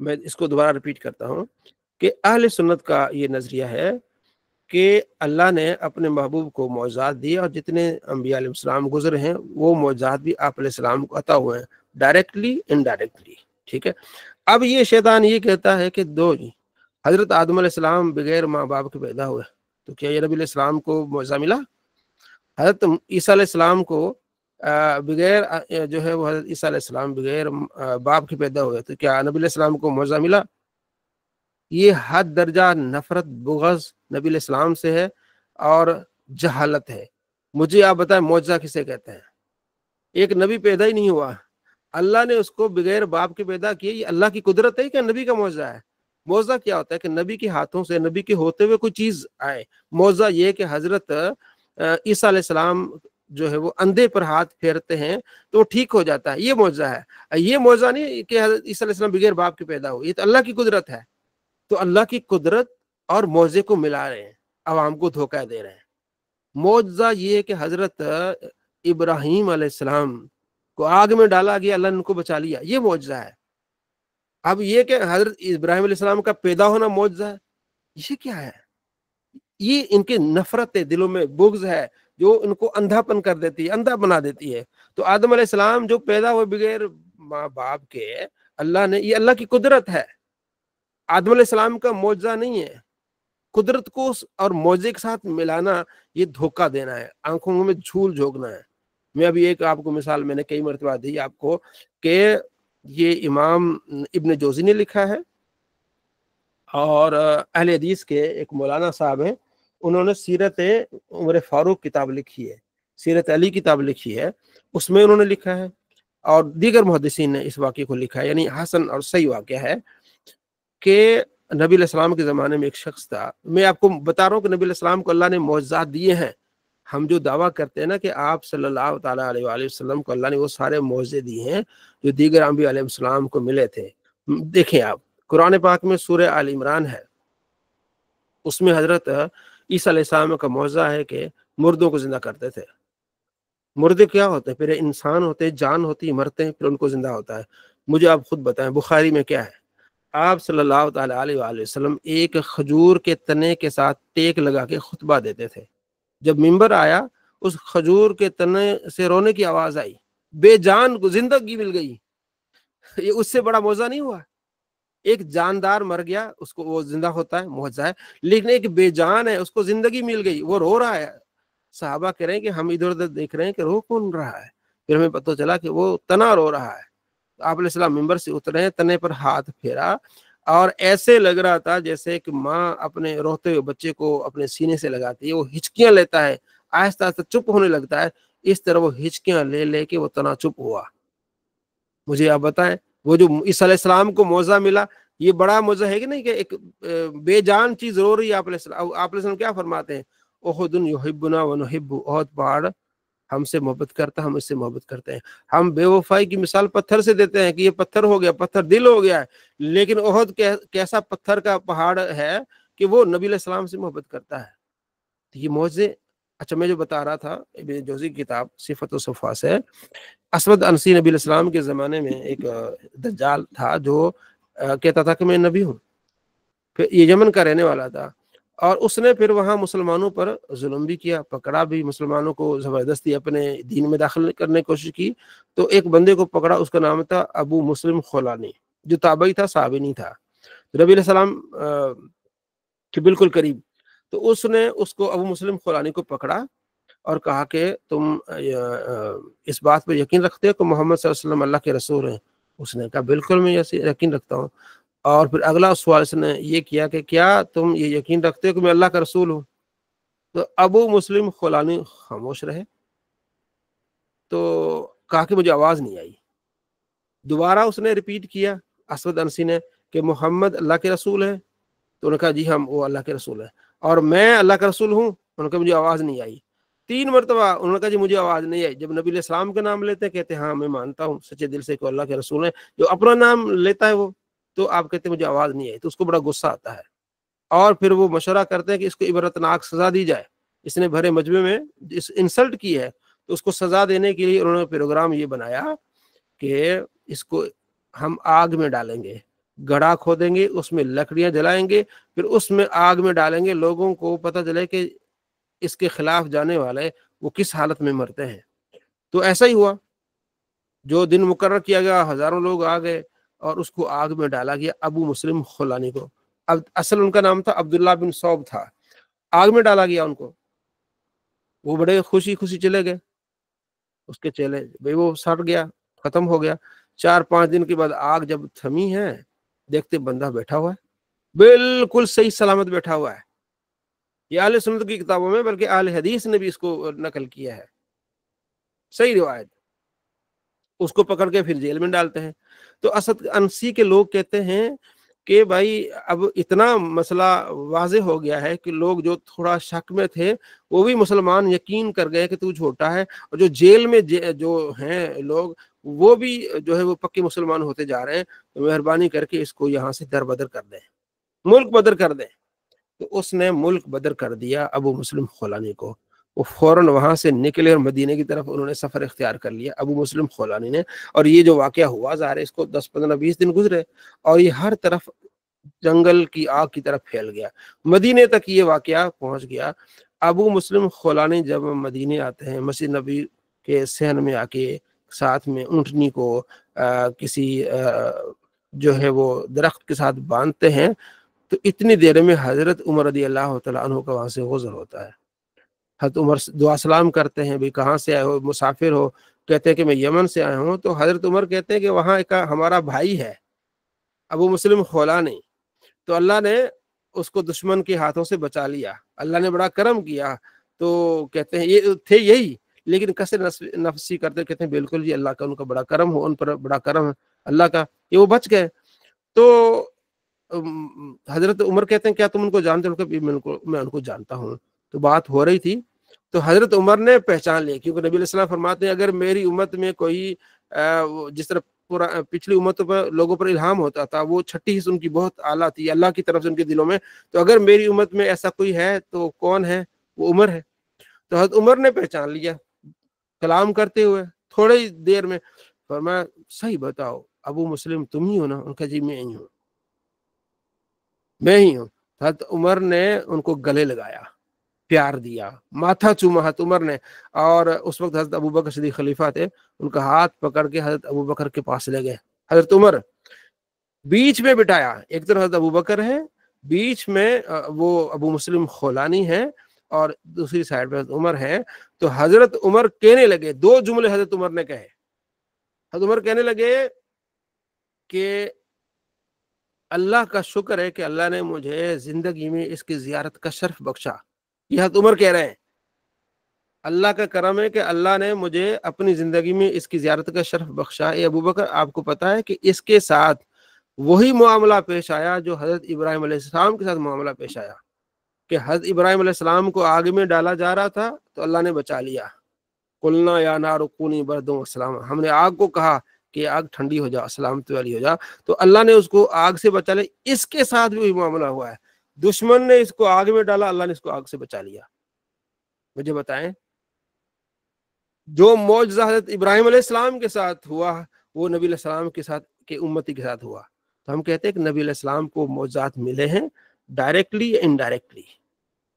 میں اس کو دوبارہ ریپیٹ کرتا ہوں کہ اہل سنت کا یہ نظریہ ہے کہ اللہ نے اپنے محبوب کو معجزات دیے، اور جتنے انبیاء علیہ السلام گزرے ہیں وہ معجزات بھی آپ علیہ السلام کو عطا ہوئے ہیں، ڈائریکٹلی انڈائریکٹلی. ٹھیک ہے. اب یہ شیطان یہ کہتا ہے کہ حضرت آدم علیہ السلام بغیر ماں باپ کے پیدا ہوئے، تو کیا یہ نبی علیہ السلام کو معجزہ ملا؟ حضرت عیسیٰ علیہ السلام کو بغیر جو ہے وہ حضرت عیسیٰ علیہ السلام بغیر باپ کے پیدا ہوئے، تو کیا نبی علیہ السلام کو معجزہ ملا؟ یہ حد درجہ نفرت بغض نبی علیہ السلام سے ہے اور جہالت ہے. مجھے آپ بتائیں معجزہ کسے کہتے ہیں؟ ایک نبی پیدا ہی نہیں ہوا، اللہ نے اس کو بغیر باپ کے پیدا کیا. یہ اللہ کی قدرت ہے کہ نبی کا معجزہ ہے؟ معجزہ کیا ہوتا ہے کہ نبی کے ہاتھوں سے، نبی کے ہوتے ہوئے کوئی چیز آئے. معجزہ یہ کہ حضرت عیسیٰ علیہ السلام جو ہے وہ اندھے پر ہاتھ پھیرتے ہیں تو وہ ٹھیک ہو جاتا ہے، یہ معجزہ ہے. یہ معجزہ نہیں کہ حضرت عیسیٰ علیہ السلام بغیر باپ کے پیدا ہوئے، یہ تو اللہ کی قدرت ہے. تو اللہ کی قدرت اور معجزے کو ملا رہے ہیں، عوام کو دھوکہ دے رہے ہیں. معجزہ یہ کہ حضرت ابراہیم علیہ السلام کو آگ میں ڈالا گیا، اللہ نے ان کو بچا لیا، یہ معجزہ ہے. اب یہ کہ حضرت ابراہیم علیہ السلام کا پیدا ہونا معجزہ ہے، یہ کیا ہے؟ یہ ان کے نفرت دلوں میں بغض ہے جو ان کو اندھا پن کر دیتی ہے، اندھا بنا دیتی ہے. تو آدم علیہ السلام جو پیدا ہوئے بغیر ماں باپ کے، اللہ نے، یہ اللہ کی قدرت ہے. آدم علیہ السلام کا معجزہ نہیں ہے. قدرت کو اور معجزے کے ساتھ ملانا یہ دھوکہ دینا ہے، آنکھوں میں جھول جھونکنا ہے. میں ابھی ایک آپ کو مثال میں نے کئی مرتبہ دی آپ کو کہ یہ امام ابن جوزی نے لکھا ہے، اور اہل حدیث کے ایک مولانا صاحب ہیں، انہوں نے سیرت عمر فاروق کتاب لکھی ہے، سیرت علی کتاب لکھی ہے، اس میں انہوں نے لکھا ہے. اور دیگر محدثین نے اس واقعے کو لکھا ہے، یعنی حسن اور صحیح واقعہ ہے کہ نبی علیہ السلام کے زمانے میں ایک شخص تھا. میں آپ کو بتا رہا ہوں کہ نبی علیہ السلام کو اللہ نے معجزات دیے ہیں. ہم جو دعویٰ کرتے ہیں نا کہ آپ صلی اللہ تعالیٰ علیہ وآلہ وسلم کو اللہ نے وہ سارے معجزے دیے ہیں جو دیگر انبیاء علیہ السلام کو ملے تھے. دیکھیں آپ قرآن پاک میں سورہ آل عمران ہے، اس میں حضرت عیسیٰ علیہ السلام کا معجزہ ہے کہ مردوں کو زندہ کرتے تھے. مردے کیا ہوتے ہیں؟ پھر انسان ہوتے ہیں، جان ہوتی ہے، مرتے ہیں، پھر ان کو زندہ ہوتا ہے. مجھے آپ خود بتائیں بخاری میں کیا ہے؟ آپ صلی اللہ تعالیٰ علیہ وآلہ وسلم ایک کھجور کے تنے کے ساتھ ٹیک لگا کے خطبہ دیتے تھے. جب منبر آیا اس کھجور کے تنے سے رونے کی آواز آئی، بے جان کو زندگی مل گئی. یہ اس سے بڑا معجزہ نہیں ہوا؟ ایک جاندار مر گیا، اس کو وہ زندہ ہوتا ہے، معجزہ ہے. لیکن ایک بے جان ہے، اس کو زندگی مل گئی، وہ رو رہا ہے. صحابہ کہہ رہے ہیں کہ ہم ادھر ادھر دیکھ رہے ہیں کہ رو کون رہا ہے. پھر ہمیں پتہ چلا کہ وہ تنا رو رہا ہے. آپ علیہ السلام منبر سے اترے ہیں، تنے پر ہاتھ پھیرا اور ایسے لگ رہا تھا جیسے کہ ماں اپنے روتے ہوئے بچے کو اپنے سینے سے لگاتی ہے، وہ ہچکیاں لیتا ہے، آہستہ آہستہ چپ ہونے لگتا ہے. اس طرح وہ ہچکیاں لے لے کے وہ تنا چپ ہوا. مجھے آپ بتائیں وہ جو عیسیٰ علیہ السلام کو معجزہ ملا، یہ بڑا معجزہ ہے کہ نہیں کہ ایک بے جان چیز رو رہی ہے. آپ علیہ السلام کیا فرماتے ہیں؟ احد یحبنا ونحب، احد پہاڑ ہم سے محبت کرتا، ہم اس سے محبت کرتے ہیں. ہم بے وفائی کی مثال پتھر سے دیتے ہیں کہ یہ پتھر ہو گیا، پتھر دل ہو گیا ہے. لیکن احد کیسا پتھر کا پہاڑ ہے کہ وہ نبی علیہ السلام سے محبت کرتا ہے. یہ معجزے. اچھا میں جو بتا رہا تھا ابن جوزی کی کتاب صفت و صفا سے، اسود انسی نبی علیہ السلام کے زمانے میں ایک دجال تھا جو کہتا تھا کہ میں نبی ہوں. پھر یہ یمن کا رہنے والا تھا اور اس نے پھر وہاں مسلمانوں پر ظلم بھی کیا، پکڑا بھی، مسلمانوں کو زبردستی اپنے دین میں داخل کرنے کی کوشش کی. تو ایک بندے کو پکڑا، اس کا نام تھا ابو مسلم خولانی، جو تابعی تھا، صحابی نہیں تھا، نبی علیہ السلام کے بالکل قریب. تو اس نے اس کو ابو مسلم خولانی کو پکڑا اور کہا کہ تم اس بات پہ یقین رکھتے ہو کہ محمد صلی اللہ علیہ وسلم اللہ کے رسول ہیں؟ اس نے کہا بالکل میں یقین رکھتا ہوں. اور پھر اگلا سوال اس نے یہ کیا کہ کیا تم یہ یقین رکھتے ہو کہ میں اللہ کا رسول ہوں؟ تو ابو مسلم خولانی خاموش رہے. تو کہا کہ مجھے آواز نہیں آئی. دوبارہ اس نے ریپیٹ کیا اسود انسی نے کہ محمد اللہ کے رسول ہے؟ تو انہوں نے کہا جی ہم وہ اللہ کے رسول ہیں. اور میں اللہ کا رسول ہوں؟ انہوں نے کہا مجھے آواز نہیں آئی. 3 مرتبہ انہوں نے کہا جی مجھے آواز نہیں آئی. جب نبی علیہ السلام کا نام لیتے ہیں کہتے ہیں ہاں میں مانتا ہوں سچے دل سے کہ اللہ کے رسول ہیں. جو اپنا نام لیتا ہے وہ تو آپ کہتے ہیں مجھے آواز نہیں آئی، تو اس کو بڑا غصہ آتا ہے. اور پھر وہ مشورہ کرتے ہیں کہ اس کو عبرتناک سزا دی جائے، اس نے بھرے مجمع میں انسلٹ کی ہے، تو اس کو سزا دینے کے لیے انہوں نے پروگرام یہ بنایا کہ اس کو ہم آگ میں ڈالیں گے، گڑھا کھودیں گے، اس میں لکڑیاں جلائیں گے، پھر اس میں آگ میں ڈالیں گے، لوگوں کو پتہ چلے کہ اس کے خلاف جانے والے وہ کس حالت میں مرتے ہیں. تو ایسا ہی ہوا. جو دن مقرر کیا گیا ہزاروں لوگ آ گئے اور اس کو آگ میں ڈالا گیا، ابو مسلم خولانی کو. اب اصل ان کا نام تھا عبداللہ بن صوب تھا. آگ میں ڈالا گیا ان کو. وہ بڑے خوشی خوشی چلے گئے اس کے چیلے، بھئی وہ سڑ گیا، ختم ہو گیا. 4-5 دن کے بعد آگ جب تھمی ہے، دیکھتے بندہ بیٹھا ہوا ہے، بالکل صحیح سلامت بیٹھا ہوا ہے. یہ اہل سنت کی کتابوں میں بلکہ اہل حدیث نے بھی اس کو نقل کیا ہے، صحیح روایت. اس کو پکڑ کے پھر جیل میں ڈالتے ہیں. تو اسد انسی کے لوگ کہتے ہیں کہ بھائی اب اتنا مسئلہ واضح ہو گیا ہے کہ لوگ جو تھوڑا شک میں تھے وہ بھی مسلمان یقین کر گئے کہ تو جھوٹا ہے، اور جو جیل میں جو ہیں لوگ وہ بھی جو ہے وہ پکے مسلمان ہوتے جا رہے ہیں. تو مہربانی کر کے اس کو یہاں سے در بدر کر دیں، ملک بدر کر دیں. تو اس نے ملک بدر کر دیا ابو مسلم خولانی کو. وہ فوراً وہاں سے نکلے اور مدینے کی طرف انہوں نے سفر اختیار کر لیا ابو مسلم خولانی نے. اور یہ جو واقعہ ہوا ظاہر ہے اس کو 10-15-20 دن گزرے اور یہ ہر طرف جنگل کی آگ کی طرف پھیل گیا. مدینے تک یہ واقعہ پہنچ گیا. ابو مسلم خولانی جب مدینے آتے ہیں، مسجد نبی کے صحن میں آ کے ساتھ میں اونٹنی کو کسی جو ہے وہ درخت کے ساتھ باندھتے ہیں، تو اتنی دیر میں حضرت عمر رضی اللہ تعالیٰ عنہ کا وہاں سے غسل ہوتا ہے. حضرت عمر دعا سلام کرتے ہیں، بھئی کہاں سے آئے ہو، مسافر ہو؟ کہتے ہیں کہ میں یمن سے آیا ہوں. تو حضرت عمر کہتے ہیں کہ وہاں ایک ہمارا بھائی ہے ابو مسلم خولانی، تو اللہ نے اس کو دشمن کے ہاتھوں سے بچا لیا، اللہ نے بڑا کرم کیا. تو کہتے ہیں یہ تھے یہی، لیکن کثر نفسی کرتے کہتے ہیں بالکل جی اللہ کا ان کا بڑا کرم ہو، ان پر بڑا کرم ہے اللہ کا یہ وہ بچ گئے۔ تو حضرت عمر کہتے ہیں کیا تم ان کو جانتے ہو؟ کہ میں ان کو جانتا ہوں۔ تو بات ہو رہی تھی تو حضرت عمر نے پہچان لی، کیونکہ نبی علیہ السلام فرماتے ہیں اگر میری امت میں کوئی جس طرح پچھلی امتوں پر لوگوں پر الہام ہوتا تھا، وہ چھٹی حص ان کی بہت اعلیٰ تھی اللہ کی طرف سے ان کے دلوں میں، تو اگر میری امت میں ایسا کوئی ہے تو کون ہے؟ وہ عمر ہے۔ تو حضرت عمر نے پہچان لیا کلام کرتے ہوئے تھوڑی دیر میں، فرمایا صحیح بتاؤ ابو مسلم تم ہی ہو نا؟ ان کا جی میں ہی ہوں، میں ہی ہوں۔ حضرت عمر نے ان کو گلے لگایا، پیار دیا، ماتھا چوما حضرت عمر نے، اور اس وقت حضرت ابوبکر صدیق خلیفہ تھے، ان کا ہاتھ پکڑ کے حضرت ابوبکر کے پاس لے گئے۔ حضرت عمر بیچ میں بٹھایا، ایک طرف حضرت ابوبکر ہے، بیچ میں وہ ابو مسلم خولانی ہے، اور دوسری سائڈ پہ حضرت عمر ہے۔ تو حضرت عمر کہنے لگے، دو جملے حضرت عمر نے کہے۔ حضرت عمر کہنے لگے کہ اللہ کا شکر ہے کہ اللہ نے مجھے زندگی میں اس کی زیارت کا شرف بخشا۔ یہ حضرت عمر کہہ رہے ہیں اللہ کا کرم ہے کہ اللہ نے مجھے اپنی زندگی میں اس کی زیارت کا شرف بخشا۔ اے ابوبکر آپ کو پتا ہے کہ اس کے ساتھ وہی معاملہ پیش آیا جو حضرت ابراہیم علیہ السلام کے ساتھ معاملہ پیش آیا، کہ حضرت ابراہیم علیہ السلام کو آگ میں ڈالا جا رہا تھا تو اللہ نے بچا لیا، قلنا یا نار کونی بردا وسلاما، ہم نے آگ کو کہا کہ آگ ٹھنڈی ہو جا، سلامتی والی ہو جا، تو اللہ نے اس کو آگ سے بچا لیا۔ اس کے ساتھ بھی وہی معاملہ ہوا ہے، دشمن نے اس کو آگ میں ڈالا، اللہ نے اس کو آگ سے بچا لیا۔ مجھے بتائیں جو معجزہ حضرت ابراہیم علیہ السلام کے ساتھ ہوا وہ نبی علیہ السلام کے ساتھ کے امتی کے ساتھ ہوا۔ تو ہم کہتے ہیں کہ نبی علیہ السلام کو معجزات ملے ہیں ڈائریکٹلی یا انڈائریکٹلی،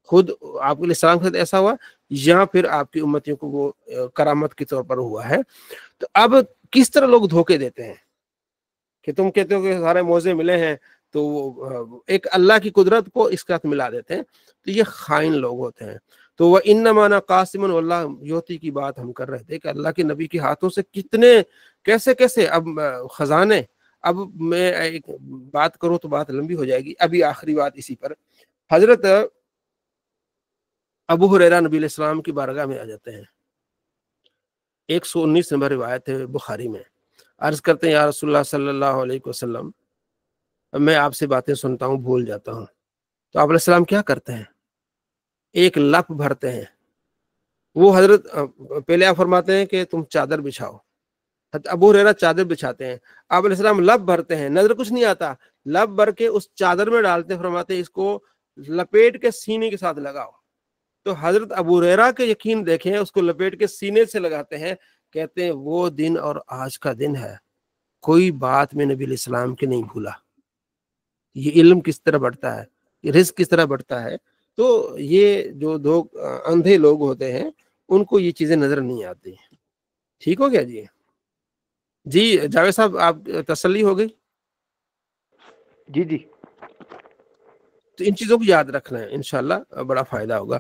خود آپ علیہ السلام کے ساتھ ایسا ہوا یا پھر آپ کی امتیوں کو وہ کرامت کے طور پر ہوا ہے۔ تو اب کس طرح لوگ دھوکے دیتے ہیں کہ تم کہتے ہو کہ سارے معجزے ملے ہیں، تو وہ ایک اللہ کی قدرت کو اس کے ساتھ ملا دیتے ہیں، تو یہ خائن لوگ ہوتے ہیں۔ تو وہ انما انا قاسم واللہ یوتی کی بات ہم کر رہے تھے کہ اللہ کے نبی کے ہاتھوں سے کتنے کیسے اب خزانے۔ اب میں ایک بات کروں تو بات لمبی ہو جائے گی، ابھی آخری بات اسی پر۔ حضرت ابو ہریرہ نبی علیہ السلام کی بارگاہ میں آ جاتے ہیں، 119 نمبر روایت ہے بخاری میں، عرض کرتے ہیں یا رسول اللہ صلی اللہ علیہ وسلم میں آپ سے باتیں سنتا ہوں بھول جاتا ہوں۔ تو آپ علیہ السلام کیا کرتے ہیں؟ ایک لپ بھرتے ہیں۔ وہ حضرت پہلے آپ فرماتے ہیں کہ تم چادر بچھاؤ، حضرت ابو ہریرہ چادر بچھاتے ہیں، آپ علیہ السلام لپ بھرتے ہیں، نظر کچھ نہیں آتا، لپ بھر کے اس چادر میں ڈالتے ہیں، فرماتے ہیں اس کو لپیٹ کے سینے کے ساتھ لگاؤ۔ تو حضرت ابو ہریرہ کے یقین دیکھیں، اس کو لپیٹ کے سینے سے لگاتے ہیں، کہتے ہیں وہ دن اور آج کا دن ہے، کوئی بات میں نبی علیہ السلام کے نہیں بھولا۔ یہ علم کس طرح بڑھتا ہے، یہ رزق کس طرح بڑھتا ہے۔ تو یہ جو دو اندھے لوگ ہوتے ہیں ان کو یہ چیزیں نظر نہیں آتی۔ ٹھیک ہو گیا جی؟ جی جاوید صاحب آپ تسلی ہو گئی؟ جی جی تو ان چیزوں کو یاد رکھنا ہے، انشاءاللہ بڑا فائدہ ہوگا۔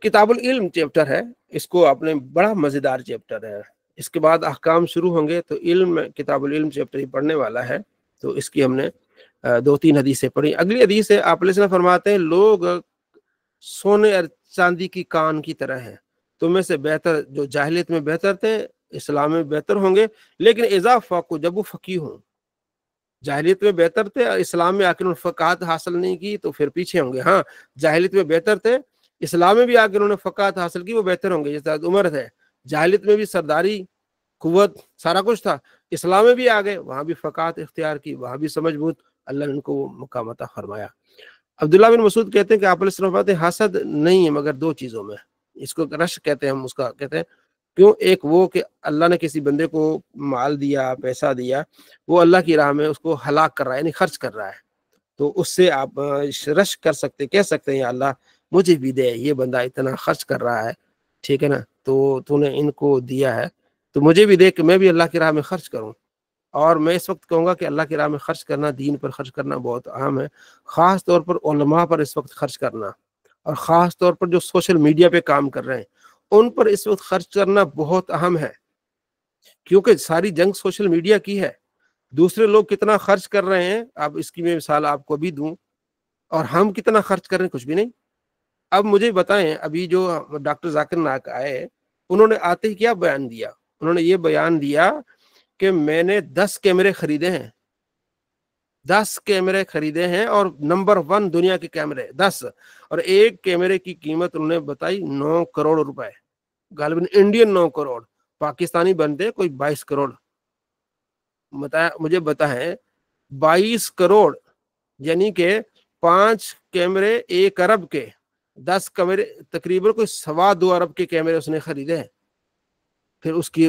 کتاب العلم چیپٹر ہے، اس کو آپ نے بڑا مزیدار چیپٹر ہے، اس کے بعد احکام شروع ہوں گے تو علم کتاب العلم چیپٹر ہی پڑھنے والا ہے۔ تو اس کی ہم نے 2-3 حدیثیں پڑھی۔ اگلی حدیث ہے، آپ علیہ السلام فرماتے ہیں لوگ سونے اور چاندی کی کان کی طرح ہیں، تم میں سے بہتر جو جاہلیت میں بہتر تھے اسلام میں بہتر ہوں گے، لیکن اذا فقہوا جب وہ فقیہ ہوں، جاہلیت میں بہتر تھے اور اسلام میں آ کے انہوں نے فقاہت حاصل نہیں کی تو پھر پیچھے ہوں گے۔ ہاں جاہلیت میں بہتر تھے، اسلام میں بھی آ کے انہوں نے فقاہت حاصل کی، وہ بہتر ہوں گے۔ جیسے عمر تھے، جاہلیت میں بھی سرداری قوت سارا کچھ تھا، اسلام میں بھی آ گئے، وہاں بھی فقاہت اختیار کی، وہاں بھی سمجھ بوجھ، اللہ نے ان کو مقام عطا فرمایا۔ عبداللہ بن مسعود کہتے ہیں کہ آپ علیہ السلام فرماتے ہیں حسد نہیں ہے مگر 2 چیزوں میں، اس کو رش کہتے ہیں ہم، اس کا کہتے ہیں کیوں، ایک وہ کہ اللہ نے کسی بندے کو مال دیا، پیسہ دیا، وہ اللہ کی راہ میں اس کو ہلاک کر رہا ہے، یعنی خرچ کر رہا ہے، تو اس سے آپ رش کر سکتے، کہہ سکتے ہیں یا اللہ مجھے بھی دے، یہ بندہ اتنا خرچ کر رہا ہے، ٹھیک ہے نا، تو نے ان کو دیا ہے تو مجھے بھی دے کہ میں بھی اللہ کی راہ میں خرچ کروں۔ اور میں اس وقت کہوں گا کہ اللہ کی راہ میں خرچ کرنا، دین پر خرچ کرنا بہت اہم ہے، خاص طور پر علماء پر اس وقت خرچ کرنا، اور خاص طور پر جو سوشل میڈیا پہ کام کر رہے ہیں ان پر اس وقت خرچ کرنا بہت اہم ہے، کیونکہ ساری جنگ سوشل میڈیا کی ہے۔ دوسرے لوگ کتنا خرچ کر رہے ہیں، اب اس کی میں مثال آپ کو بھی دوں، اور ہم کتنا خرچ کر رہے ہیں، کچھ بھی نہیں۔ اب مجھے بتائیں، ابھی جو ڈاکٹر ذاکر نائک آئے انہوں نے آتے ہی کیا بیان دیا؟ انہوں نے یہ بیان دیا کہ میں نے 10 کیمرے خریدے ہیں، 10 کیمرے خریدے ہیں، اور نمبر 1 دنیا کے کیمرے 10، اور ایک کیمرے کی قیمت انہوں نے بتائی 9 کروڑ روپے، غالباً انڈین 9 کروڑ، پاکستانی بنتے کوئی 22 کروڑ۔ مجھے بتائیں 22 کروڑ یعنی کہ 5 کیمرے 1 ارب کے، 10 کیمرے تقریباً کوئی 2.25 ارب کے کیمرے اس نے خریدے ہیں۔ پھر اس کی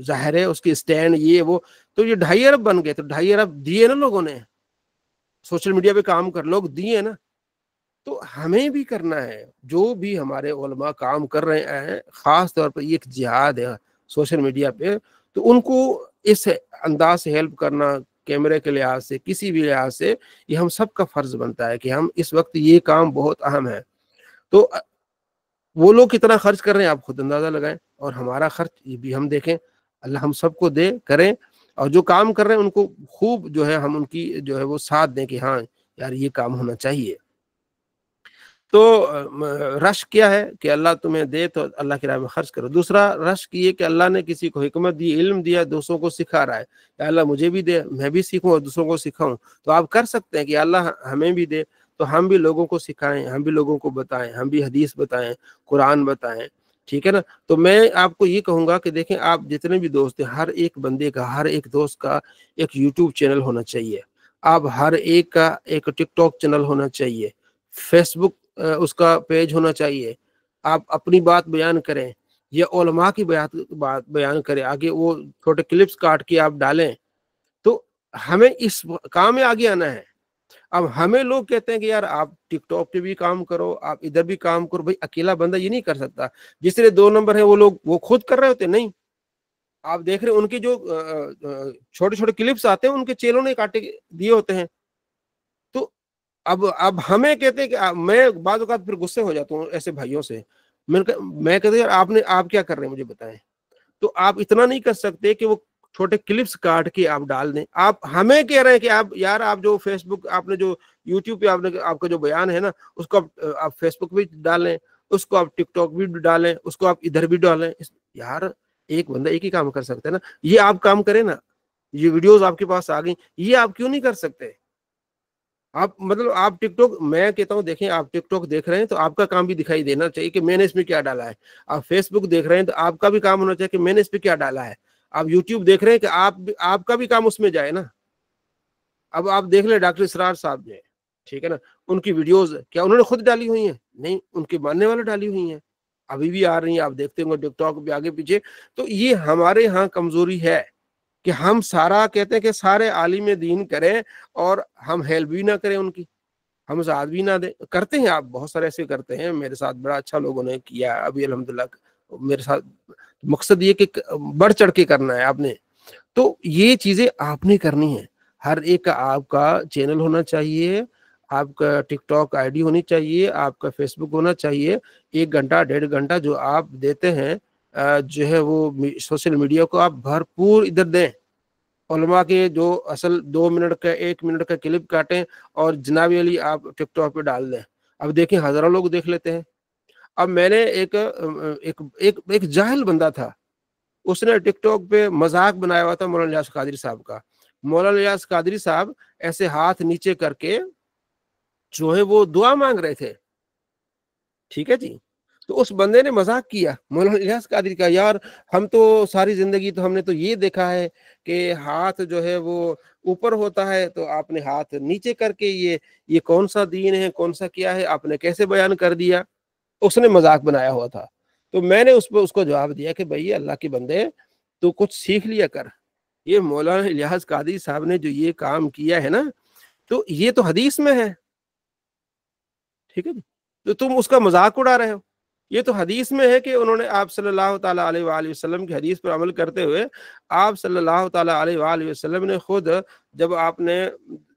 ظاہر ہے اس کی اسٹینڈ یہ وہ، تو یہ 2.5 ارب بن گئے۔ تو 2.5 ارب دیے نا لوگوں نے، سوشل میڈیا پہ کام کر لوگ دیے نا۔ تو ہمیں بھی کرنا ہے، جو بھی ہمارے علماء کام کر رہے ہیں، خاص طور پر یہ ایک جہاد ہے سوشل میڈیا پہ، تو ان کو اس انداز سے ہیلپ کرنا، کیمرے کے لحاظ سے، کسی بھی لحاظ سے، یہ ہم سب کا فرض بنتا ہے کہ ہم اس وقت یہ کام بہت اہم ہے۔ تو وہ لوگ کتنا خرچ کر رہے ہیں آپ خود اندازہ لگائیں، اور ہمارا خرچ یہ بھی ہم دیکھیں، اللہ ہم سب کو دے کریں، اور جو کام کر رہے ہیں ان کو خوب جو ہے ہم ان کی جو ہے وہ ساتھ دیں کہ ہاں یار یہ کام ہونا چاہیے۔ تو رشک کیا ہے کہ اللہ تمہیں دے تو اللہ کی راہ میں خرچ کرو۔ دوسرا رشک یہ کہ اللہ نے کسی کو حکمت دی، علم دیا، دوسروں کو سکھا رہا ہے، یا اللہ مجھے بھی دے، میں بھی سیکھوں اور دوسروں کو سکھاؤں۔ تو آپ کر سکتے ہیں کہ اللہ ہمیں بھی دے تو ہم بھی لوگوں کو سکھائیں، ہم بھی لوگوں کو بتائیں، ہم بھی حدیث بتائیں، قرآن بتائیں، ٹھیک ہے نا۔ تو میں آپ کو یہ کہوں گا کہ دیکھیں آپ جتنے بھی دوست ہیں، ہر ایک بندے کا، ہر ایک دوست کا ایک یوٹیوب چینل ہونا چاہیے، آپ ہر ایک کا ایک ٹک ٹاک چینل ہونا چاہیے، فیس بک اس کا پیج ہونا چاہیے، آپ اپنی بات بیان کریں یا علماء کی بات بیان کریں، آگے وہ چھوٹے کلپس کاٹ کے آپ ڈالیں، تو ہمیں اس کام میں آگے آنا ہے۔ اب ہمیں لوگ کہتے ہیں کہ یار آپ ٹک ٹاک پہ بھی کام کرو، آپ ادھر بھی کام کرو، بھائی اکیلا بندہ یہ نہیں کر سکتا، جس طرح 2 نمبر ہیں وہ لوگ وہ خود کر رہے ہوتے نہیں، آپ دیکھ رہے ہیں ان کے جو چھوٹے چھوٹے کلپس آتے ہیں ان کے چیلوں نے کاٹے دیے ہوتے ہیں۔ تو اب ہمیں کہتے ہیں کہ میں بعض اوقات پھر غصے ہو جاتا ہوں ایسے بھائیوں سے، میں کہتا ہوں یار آپ کیا کر رہے ہیں مجھے بتائیں۔ تو آپ اتنا نہیں کر سکتے کہ وہ چھوٹے کلپس کاٹ کے آپ ڈال دیں، آپ ہمیں کہہ رہے ہیں کہ آپ جو فیس بک، آپ نے جو یوٹیوب پہ آپ کا جو بیان ہے نا، اس کو آپ فیس بک بھی ڈالیں، اس کو آپ ٹک ٹاک بھی ڈالیں، اس کو آپ ادھر بھی ڈالیں۔ یار ایک بندہ ایک ہی کام کر سکتا ہے نا، یہ آپ کام کریں نا، یہ ویڈیوز آپ کے پاس آ گئی، یہ آپ کیوں نہیں کر سکتے؟ آپ مطلب آپ ٹک ٹاک، میں کہتا ہوں دیکھیں آپ ٹک ٹاک دیکھ رہے ہیں تو آپ کا کام بھی دکھائی دینا چاہیے کہ میں نے اس میں کیا ڈالا ہے۔ آپ فیس بک دیکھ رہے ہیں تو آپ کا بھی کام ہونا چاہیے کہ میں نے اس پہ کیا ڈالا ہے۔ آپ یوٹیوب دیکھ رہے ہیں کہ آپ کا بھی کام اس میں جائے نا۔ اب آپ دیکھ لیں ڈاکٹر اسرار صاحب جو ہے، ٹھیک ہے نا، ان کی ویڈیوز کیا انہوں نے خود ڈالی ہوئی ہیں؟ نہیں، ان کے ماننے والے ڈالی ہوئی ہیں، ابھی بھی آ رہی ہیں، آپ دیکھتے ہوں گے ٹک ٹاک پہ آگے پیچھے۔ تو یہ ہمارے ہاں کمزوری ہے کہ ہم سارا کہتے ہیں کہ سارے عالم دین کریں اور ہم ہیلپ بھی نہ کریں ان کی، ہم ساتھ بھی نہ دیں۔ کرتے ہیں آپ بہت سارے ایسے کرتے ہیں، میرے ساتھ بڑا اچھا لوگوں نے کیا ابھی الحمدللہ، میرے ساتھ مقصد یہ کہ بڑھ چڑھ کے کرنا ہے آپ نے۔ تو یہ چیزیں آپ نے کرنی ہے، ہر ایک کا آپ کا چینل ہونا چاہیے، آپ کا ٹک ٹاک آئی ڈی ہونی چاہیے، آپ کا فیس بک ہونا چاہیے۔ 1 گھنٹہ 1.5 گھنٹہ جو آپ دیتے ہیں جو ہے وہ سوشل میڈیا کو آپ بھرپور ادھر دیں، علماء کے جو اصل 2 منٹ کا 1 منٹ کا کلپ کاٹیں اور جناب علی آپ ٹک ٹاک پہ ڈال دیں۔ اب دیکھیں ہزاروں لوگ دیکھ لیتے ہیں۔ اب میں نے ایک جاہل بندہ تھا، اس نے ٹک ٹاک پہ مذاق بنایا ہوا تھا مولانا الیاس قادری صاحب کا۔ مولانا الیاس قادری صاحب ایسے ہاتھ نیچے کر کے جو ہے وہ دعا مانگ رہے تھے، ٹھیک ہے جی۔ تو اس بندے نے مذاق کیا مولانا الیاس قادری کا، یار ہم تو ساری زندگی تو ہم نے تو یہ دیکھا ہے کہ ہاتھ جو ہے وہ اوپر ہوتا ہے، تو آپ نے ہاتھ نیچے کر کے یہ کون سا دین ہے، کون سا کیا ہے، آپ نے کیسے بیان کر دیا؟ اس نے مذاق بنایا ہوا تھا۔ تو میں نے اس کو جواب دیا کہ بھائی اللہ کے بندے تو کچھ سیکھ لیا کر، یہ مولانا الیاس قادری صاحب نے جو یہ کام کیا ہے نا، تو یہ تو حدیث میں ہے، ٹھیک ہے، تو تم اس کا مذاق اڑا رہے ہو۔ یہ تو حدیث میں ہے کہ انہوں نے آپ صلی اللہ تعالیٰ علیہ وآلہ وسلم کی حدیث پر عمل کرتے ہوئے آپ صلی اللہ تعالیٰ علیہ وآلہ وسلم نے خود جب آپ نے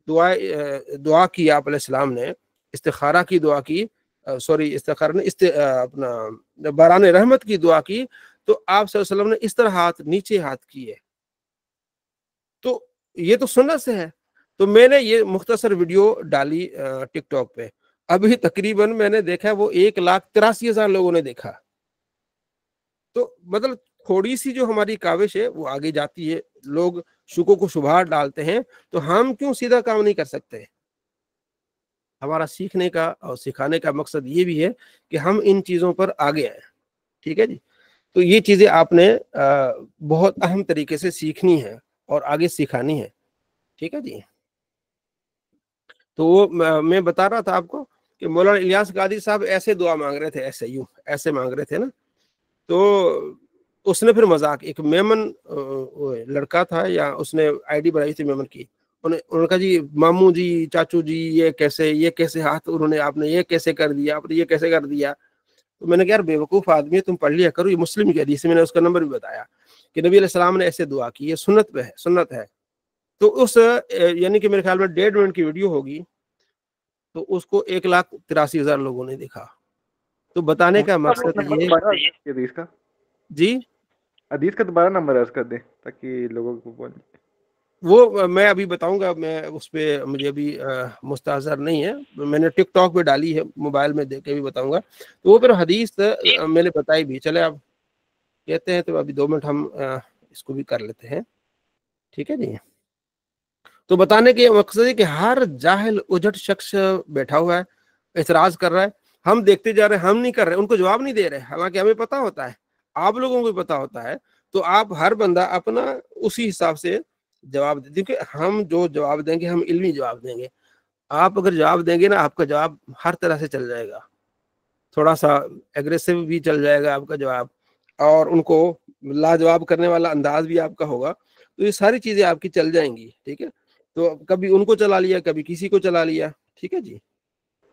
دعا کی، آپ علیہ السلام نے استخارہ کی دعا کی، استخارہ نے اپنا باران رحمت کی دعا کی، تو آپ صلی اللہ علیہ وسلم نے اس طرح نیچے ہاتھ کیے۔ تو یہ تو سنت سے ہے۔ تو میں نے یہ مختصر ویڈیو ڈالی ٹک ٹاک پہ، ابھی تقریباً میں نے دیکھا وہ 1,83,000 لوگوں نے دیکھا۔ تو مطلب تھوڑی سی جو ہماری کاوش ہے وہ آگے جاتی ہے، لوگ شکو کو شبہات ڈالتے ہیں، تو ہم کیوں سیدھا کام نہیں کر سکتے؟ ہمارا سیکھنے کا اور سکھانے کا مقصد یہ بھی ہے کہ ہم ان چیزوں پر آگے آئیں، ٹھیک ہے جی۔ تو یہ چیزیں آپ نے بہت اہم طریقے سے سیکھنی ہے اور آگے سکھانی ہے، ٹھیک ہے جی۔ تو وہ میں بتا رہا تھا آپ کو کہ مولانا الیاس قادری صاحب ایسے دعا مانگ رہے تھے، ایسے مانگ رہے تھے نا، تو اس نے پھر مذاق، ایک میمن لڑکا تھا، یا اس نے آئی ڈی بنائی تھی میمن کی، انہوں نے کہا جی ماموں جی، چاچو جی، یہ کیسے ہاتھ انہوں نے، آپ نے یہ کیسے کر دیا، آپ نے یہ کیسے کر دیا؟ تو میں نے کہا یار بے وقوف آدمی ہے، تم پڑھ لیا کرو، یہ مسلم کی حدیث ہے، میں نے اس کا نمبر بھی بتایا کہ نبی علیہ السلام نے ایسے دعا کی، یہ سنت ہے۔ تو اس یعنی کہ میرے خیال میں 1.5 منٹ کی ویڈیو ہوگی، تو اس کو 1,83,000 لوگوں نے دیکھا۔ تو بتانے کا مقصد یہ حدیث کا جی، حدیث کا دوبارہ نمبر عرض کر دیں تاکہ لوگوں کو پہنچے۔ وہ میں ابھی بتاؤں گا، میں اس پہ مجھے ابھی مستحضر نہیں ہے، میں نے ٹک ٹاک پہ ڈالی ہے، موبائل میں دیکھ کے بھی بتاؤں گا۔ تو وہ پھر حدیث میں نے بتائی بھی، چلے آپ کہتے ہیں تو ابھی 2 منٹ ہم اس کو بھی کر لیتے ہیں، ٹھیک ہے جی۔ تو بتانے کے مقصد ہے کہ ہر جاہل اجٹ شخص بیٹھا ہوا ہے، اعتراض کر رہا ہے، ہم دیکھتے جا رہے ہیں، ہم نہیں کر رہے، ان کو جواب نہیں دے رہے، حالانکہ ہمیں پتا ہوتا ہے، آپ لوگوں کو بھی پتا ہوتا ہے۔ تو آپ ہر بندہ اپنا اسی حساب سے جواب دیں، کیونکہ ہم جو جواب دیں گے ہم علمی جواب دیں گے۔ آپ اگر جواب دیں گے نا، آپ کا جواب ہر طرح سے چل جائے گا، تھوڑا سا ایگریسو بھی چل جائے گا آپ کا جواب، اور ان کو لاجواب کرنے والا انداز بھی آپ کا ہوگا، تو یہ ساری چیزیں آپ کی چل جائیں گی، ٹھیک ہے۔ تو کبھی ان کو چلا لیا، کبھی کسی کو چلا لیا، ٹھیک ہے جی۔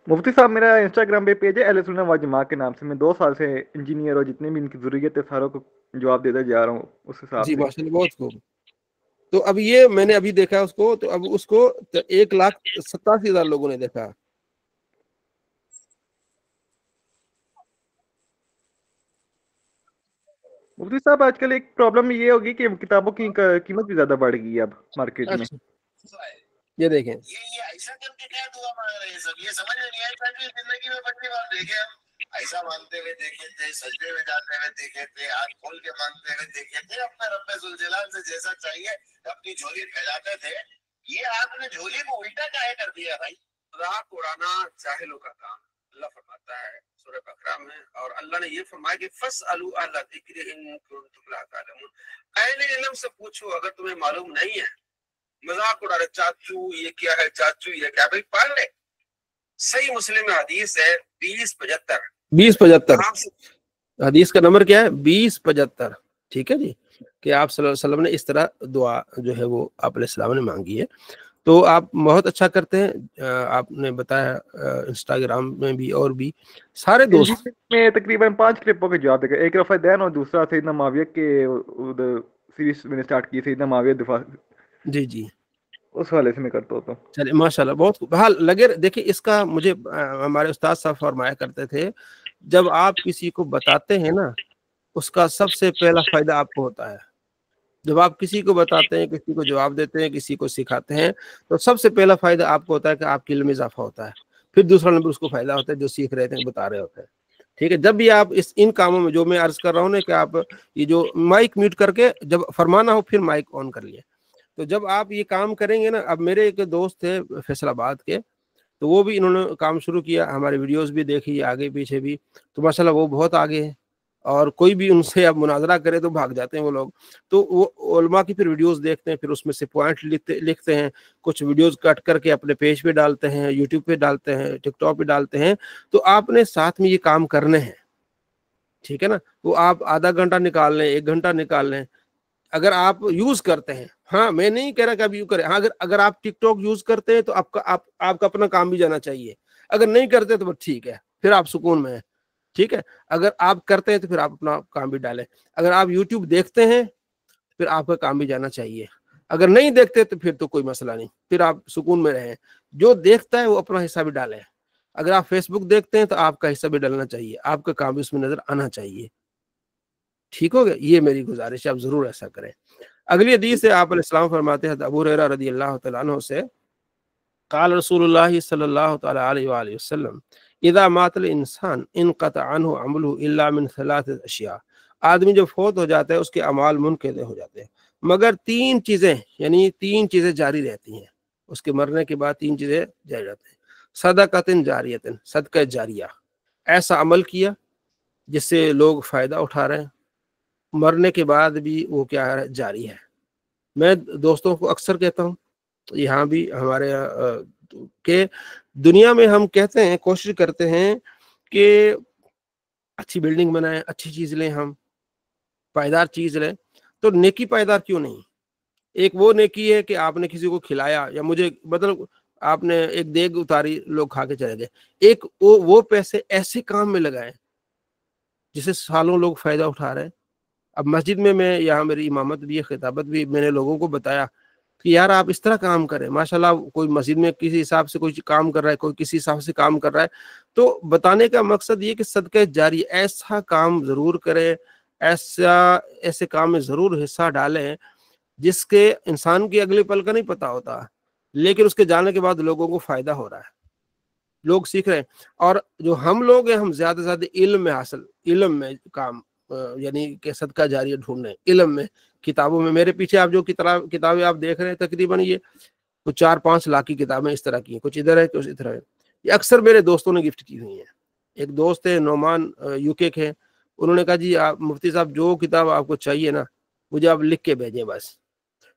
مفتی صاحب میرا انسٹاگرام پہ پیج ہے اہل سنت و جماعت کے نام سے، میں 2 سال سے انجینئر اور جتنے بھی ان کی ضروریت ہے ساروں کو جواب دیتا جا رہا ہوں اس حساب جی سے۔ ماشاء اللہ، بہت خوب۔ تو اب یہ میں نے ابھی دیکھا اس کو، تو اب اس کو 1,87,000 لوگوں نے دیکھا۔ مفتی صاحب آج کل ایک پرابلم یہ ہوگی کہ کتابوں کی قیمت بھی زیادہ بڑھ گئی ہے اب مارکیٹ میں۔ یہ دیکھیں، ایسا کر کے کیا دعا مانگ رہے ہیں سب، یہ سمجھ میں نہیں آئی کہ زندگی میں پہلی بار دیکھے ہم، ایسا مانگتے ہوئے دیکھے تھے، سجدے میں جاتے ہوئے دیکھے تھے، ہاتھ کھول کے مانگتے ہوئے دیکھے تھے، اپنے رب ذوالجلال سے جیسا چاہیے اپنی جھولی پھیلاتے تھے، یہ آپ نے جھولی کو الٹا کاہے کر دیا بھائی؟ مذاق اڑانا جاہلوں کا کام، اللہ فرماتا ہے سورہ بقرہ میں، اور اللہ نے یہ فرمایا کہ فَاسْأَلُوا أَهْلَ الذِّكْرِ إِن كُنتُمْ لَا تَعْلَمُونَ، اہل علم سے پوچھو اگر تمہیں معلوم نہیں ہے۔ مذاق اڑا رہے، چاچو یہ کیا ہے، چاچو یہ کیا، بھائی پڑھ لے، صحیح مسلم میں حدیث ہے 2075 حدیث کا نمبر کیا ہے؟ 2075، ٹھیک ہے جی، کہ آپ صلی اللہ علیہ وسلم نے اس طرح دعا جو ہے وہ آپ علیہ السلام نے مانگی ہے۔ تو آپ بہت اچھا کرتے ہیں، آپ نے بتایا انسٹاگرام میں بھی اور بھی سارے دوست میں تقریباً 5 کلپوں کے جواب دے گا، ایک رفع دین اور دوسرا سیدنا معاویہ کے سیریز میں نے سٹارٹ کی، سیدنا معاویہ دفاع، جی جی اس حوالے سے میں کرتا ہوتا ہوں۔ چلے ماشاء اللہ، بہت بحال لگے۔ دیکھیں اس کا مجھے ہمارے استاد صاحب فرمایا کرتے تھے، جب آپ کسی کو بتاتے ہیں نا، اس کا سب سے پہلا فائدہ آپ کو ہوتا ہے۔ جب آپ کسی کو بتاتے ہیں، کسی کو جواب دیتے ہیں، کسی کو سکھاتے ہیں، تو سب سے پہلا فائدہ آپ کو ہوتا ہے کہ آپ کے علم میں اضافہ ہوتا ہے، پھر دوسرا نمبر اس کو فائدہ ہوتا ہے جو سیکھ رہے تھے، بتا رہے ہوتے ہیں، ٹھیک ہے۔ جب بھی آپ ان کاموں میں، جو میں عرض کر رہا ہوں نا کہ آپ یہ جو مائک میوٹ کر کے جب فرمانا ہو پھر مائک آن کر لیے، تو جب آپ یہ کام کریں گے نا، اب میرے ایک دوست تھے فیصل آباد کے، تو وہ بھی انہوں نے کام شروع کیا، ہمارے ویڈیوز بھی دیکھی آگے پیچھے بھی، تو ماشاءاللہ وہ بہت آگے ہیں، اور کوئی بھی ان سے اب مناظرہ کرے تو بھاگ جاتے ہیں وہ لوگ۔ تو وہ علماء کی پھر ویڈیوز دیکھتے ہیں، پھر اس میں سے پوائنٹ لکھتے ہیں، کچھ ویڈیوز کٹ کر کے اپنے پیج پہ ڈالتے ہیں، یوٹیوب پہ ڈالتے ہیں، ٹک ٹاک پہ ڈالتے ہیں۔ تو آپ نے ساتھ میں یہ کام کرنے ہیں، ٹھیک ہے نا۔ وہ آپ آدھا گھنٹہ نکال لیں، 1 گھنٹہ نکال لیں، اگر آپ یوز کرتے ہیں۔ ہاں میں نہیں کہہ رہا کہ آپ یوز کریں، ہاں اگر آپ ٹک ٹاک یوز کرتے ہیں تو آپ کا اپنا کام بھی جانا چاہیے، اگر نہیں کرتے تو ٹھیک ہے، پھر آپ سکون میں ہیں، ٹھیک ہے۔ اگر آپ کرتے ہیں تو پھر آپ اپنا کام بھی ڈالیں، اگر آپ یوٹیوب دیکھتے ہیں پھر آپ کا کام بھی جانا چاہیے، اگر نہیں دیکھتے تو پھر تو کوئی مسئلہ نہیں، پھر آپ سکون میں رہیں۔ جو دیکھتا ہے وہ اپنا حصہ بھی ڈالیں، اگر آپ فیس بک دیکھتے ہیں تو آپ کا حصہ بھی ڈالنا چاہیے، آپ کا کام بھی اس میں نظر آنا چاہیے، ٹھیک ہو گیا۔ یہ میری گزارش ہے، آپ ضرور ایسا کریں۔ اگلی حدیث ہے، آپ علیہ السلام فرماتے ہیں ابو ہریرہ رضی اللہ تعالیٰ عنہ سے، قال رسول اللہ صلی اللہ تعالیٰ علیہ وآلہ وسلم اذا مات الانسان انقطع عنه عمله الا من 3 اشیاء آدمی جب فوت ہو جاتا ہے اس کے اعمال منقطع ہو جاتے ہیں، مگر 3 چیزیں، یعنی 3 چیزیں جاری رہتی ہیں اس کے مرنے کے بعد، 3 چیزیں جاری رہتی ہیں۔ صدقۃ جاریۃ، صدقہ جاریہ، ایسا عمل کیا جس سے لوگ فائدہ اٹھا رہے ہیں، مرنے کے بعد بھی وہ کیا ہے، جاری ہے۔ میں دوستوں کو اکثر کہتا ہوں یہاں بھی ہمارے کہ دنیا میں ہم کہتے ہیں، کوشش کرتے ہیں کہ اچھی بلڈنگ بنائیں، اچھی چیز لیں، ہم پائیدار چیز لیں، تو نیکی پائیدار کیوں نہیں؟ ایک وہ نیکی ہے کہ آپ نے کسی کو کھلایا، یا مجھے مطلب آپ نے ایک دیگ اتاری، لوگ کھا کے چلے گئے۔ ایک وہ پیسے ایسے کام میں لگائیں جسے سالوں لوگ فائدہ اٹھا رہے ہیں۔ اب مسجد میں یہاں میری امامت بھی ہے، خطابت بھی، میں نے لوگوں کو بتایا کہ یار آپ اس طرح کام کریں، ماشاءاللہ کوئی مسجد میں کسی حساب سے کوئی کام کر رہا ہے، کوئی کسی حساب سے کام کر رہا ہے، تو بتانے کا مقصد یہ کہ صدقہ جاری ایسا کام ضرور کریں، ایسے کام میں ضرور حصہ ڈالیں جس کے انسان کی اگلے پل کا نہیں پتا ہوتا، لیکن اس کے جانے کے بعد لوگوں کو فائدہ ہو رہا ہے، لوگ سیکھ رہے ہیں۔ اور جو ہم لوگ ہیں، ہم زیادہ سے زیادہ علم میں کام، یعنی کہ صدقہ جاریہ ڈھونڈنے، علم میں، کتابوں میں۔ میرے پیچھے آپ جو کتابیں آپ دیکھ رہے ہیں، تقریباً یہ کچھ 4-5 لاکھ کی کتابیں اس طرح کی ہیں، کچھ ادھر ہے کچھ ادھر ہے۔ یہ اکثر میرے دوستوں نے گفٹ کی ہوئی ہیں۔ ایک دوست ہے نعمان، UK کے، انہوں نے کہا جی آپ مفتی صاحب جو کتاب آپ کو چاہیے نا، مجھے آپ لکھ کے بھیجیں بس۔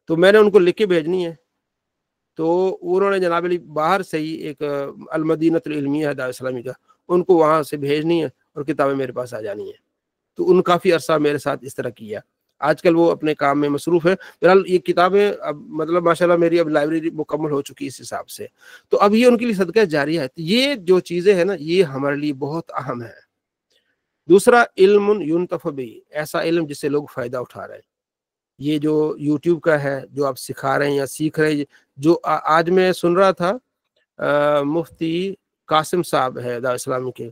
تو میں نے ان کو لکھ کے بھیجنی ہے، تو انہوں نے جناب علی باہر سے ہی ایک المدینۃ العلمیہ دار اسلامی کا، ان کو وہاں سے بھیجنی ہے اور کتابیں میرے پاس آ جانی ہیں۔ تو ان کافی عرصہ میرے ساتھ اس طرح کیا، آج کل وہ اپنے کام میں مصروف ہے۔ فیلحال یہ کتابیں اب مطلب ماشاءاللہ میری اب لائبریری مکمل ہو چکی اس حساب سے، تو اب یہ ان کے لیے صدقہ جاریہ ہے۔ یہ جو چیزیں ہیں نا، یہ ہمارے لیے بہت اہم ہے۔ دوسرا، علم ينتفع به، ایسا علم جس سے لوگ فائدہ اٹھا رہے ہیں۔ یہ جو یوٹیوب کا ہے، جو آپ سکھا رہے ہیں یا سیکھ رہے ہیں، جو آج میں سن رہا تھا مفتی قاسم صاحب ہے دار اسلامی کے،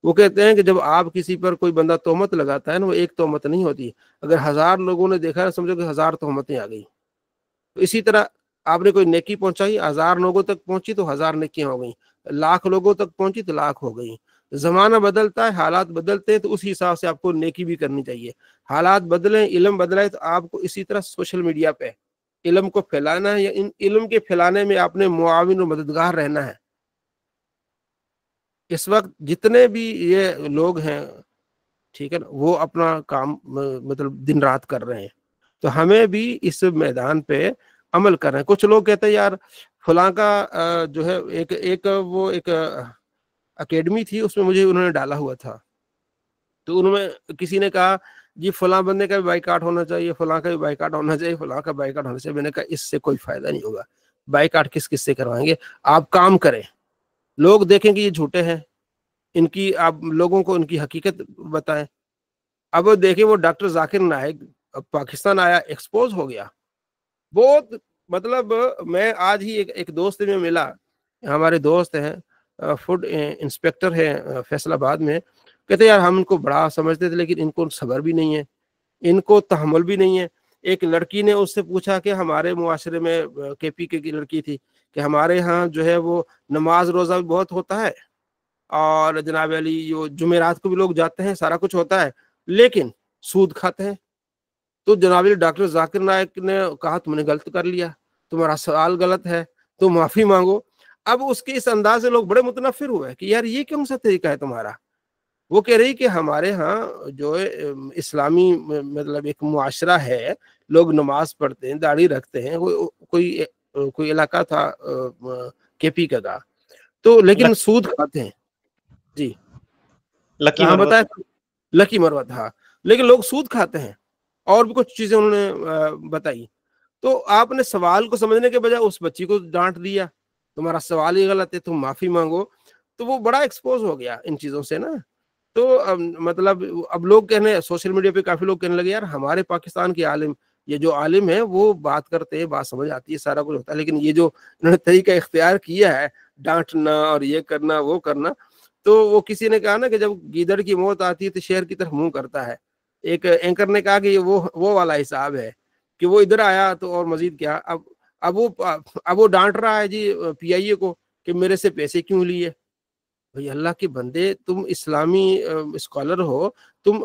وہ کہتے ہیں کہ جب آپ کسی پر کوئی بندہ تہمت لگاتا ہے نا، وہ ایک تہمت نہیں ہوتی، اگر 1000 لوگوں نے دیکھا ہے، سمجھو کہ 1000 تہمتیں آ گئی۔ تو اسی طرح آپ نے کوئی نیکی پہنچائی، 1000 لوگوں تک پہنچی تو 1000 نیکیاں ہو گئیں، 1,00,000 لوگوں تک پہنچی تو 1,00,000 ہو گئیں۔ زمانہ بدلتا ہے، حالات بدلتے ہیں، تو اس حساب سے آپ کو نیکی بھی کرنی چاہیے۔ حالات بدلیں، علم بدلے، تو آپ کو اسی طرح سوشل میڈیا پہ علم کو پھیلانا ہے، یا ان علم کے پھیلانے میں آپ نے معاون و مددگار رہنا ہے۔ اس وقت جتنے بھی یہ لوگ ہیں، ٹھیک ہے نا، وہ اپنا کام مطلب دن رات کر رہے ہیں، تو ہمیں بھی اس میدان پہ عمل کر رہے ہیں۔ کچھ لوگ کہتے ہیں یار فلاں کا جو ہے ایک اکیڈمی تھی، اس میں مجھے انہوں نے ڈالا ہوا تھا، تو انہوں نے کسی نے کہا جی فلاں بندے کا بھی بائیکاٹ ہونا چاہیے، فلاں کا بھی بائیکاٹ ہونا چاہیے، فلاں کا بائیکاٹ ہونا چاہیے۔ میں نے کہا اس سے کوئی فائدہ نہیں ہوگا، بائیکاٹ کس سے کروائیں گے؟ آپ کام کریں، لوگ دیکھیں کہ یہ جھوٹے ہیں، ان کی آپ لوگوں کو ان کی حقیقت بتائیں۔ اب دیکھیں وہ ڈاکٹر ذاکر نائک پاکستان آیا، ایکسپوز ہو گیا بہت، مطلب میں آج ہی ایک دوست میں ملا، ہمارے دوست ہیں، فوڈ انسپیکٹر ہے فیصل آباد میں، کہتے ہیں یار ہم ان کو بڑا سمجھتے تھے، لیکن ان کو صبر بھی نہیں ہے، ان کو تحمل بھی نہیں ہے۔ ایک لڑکی نے اس سے پوچھا کہ ہمارے معاشرے میں، KPK کی لڑکی تھی، کہ ہمارے ہاں جو ہے وہ نماز روزہ بھی بہت ہوتا ہے، اور جناب علی جو جمعرات کو بھی لوگ جاتے ہیں، سارا کچھ ہوتا ہے، لیکن سود کھاتے ہیں۔ تو جناب علی ڈاکٹر ذاکر نائک نے کہا تم نے غلط کر لیا، تمہارا سوال غلط ہے، تو معافی مانگو۔ اب اس کے اس انداز سے لوگ بڑے متنفر ہوئے کہ یار یہ کون سا طریقہ ہے تمہارا؟ وہ کہہ رہی کہ ہمارے ہاں جو اسلامی مطلب ایک معاشرہ ہے، لوگ نماز پڑھتے ہیں، داڑھی رکھتے ہیں، کوئی علاقہ تھا KPK کا، تو لیکن سود کھاتے ہیں۔ جی کہاں بتایا؟ لکی مروت، ہاں، لیکن لوگ سود کھاتے ہیں، اور بھی کچھ چیزیں انہوں نے بتائی۔ تو آپ نے سوال کو سمجھنے کے بجائے اس بچی کو ڈانٹ دیا، تمہارا سوال ہی غلط ہے، تم معافی مانگو۔ تو وہ بڑا ایکسپوز ہو گیا ان چیزوں سے نا۔ تو مطلب اب لوگ کہنے، سوشل میڈیا پہ کافی لوگ کہنے لگے یار ہمارے پاکستان کے عالم، یہ جو عالم ہے وہ بات کرتے ہیں، بات سمجھ آتی ہے، سارا کچھ ہوتا ہے، لیکن یہ جو انہوں نے طریقہ اختیار کیا ہے ڈانٹنا اور یہ کرنا وہ کرنا، تو وہ کسی نے کہا نا کہ جب گیدڑ کی موت آتی ہے تو شیر کی طرف منہ کرتا ہے۔ ایک اینکر نے کہا کہ یہ وہ والا حساب ہے کہ وہ ادھر آیا تو اور مزید کیا، اب وہ ڈانٹ رہا ہے جی PIA کو کہ میرے سے پیسے کیوں لیے۔ بھئی اللہ کے بندے، تم اسلامی اسکالر ہو، تم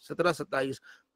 17-27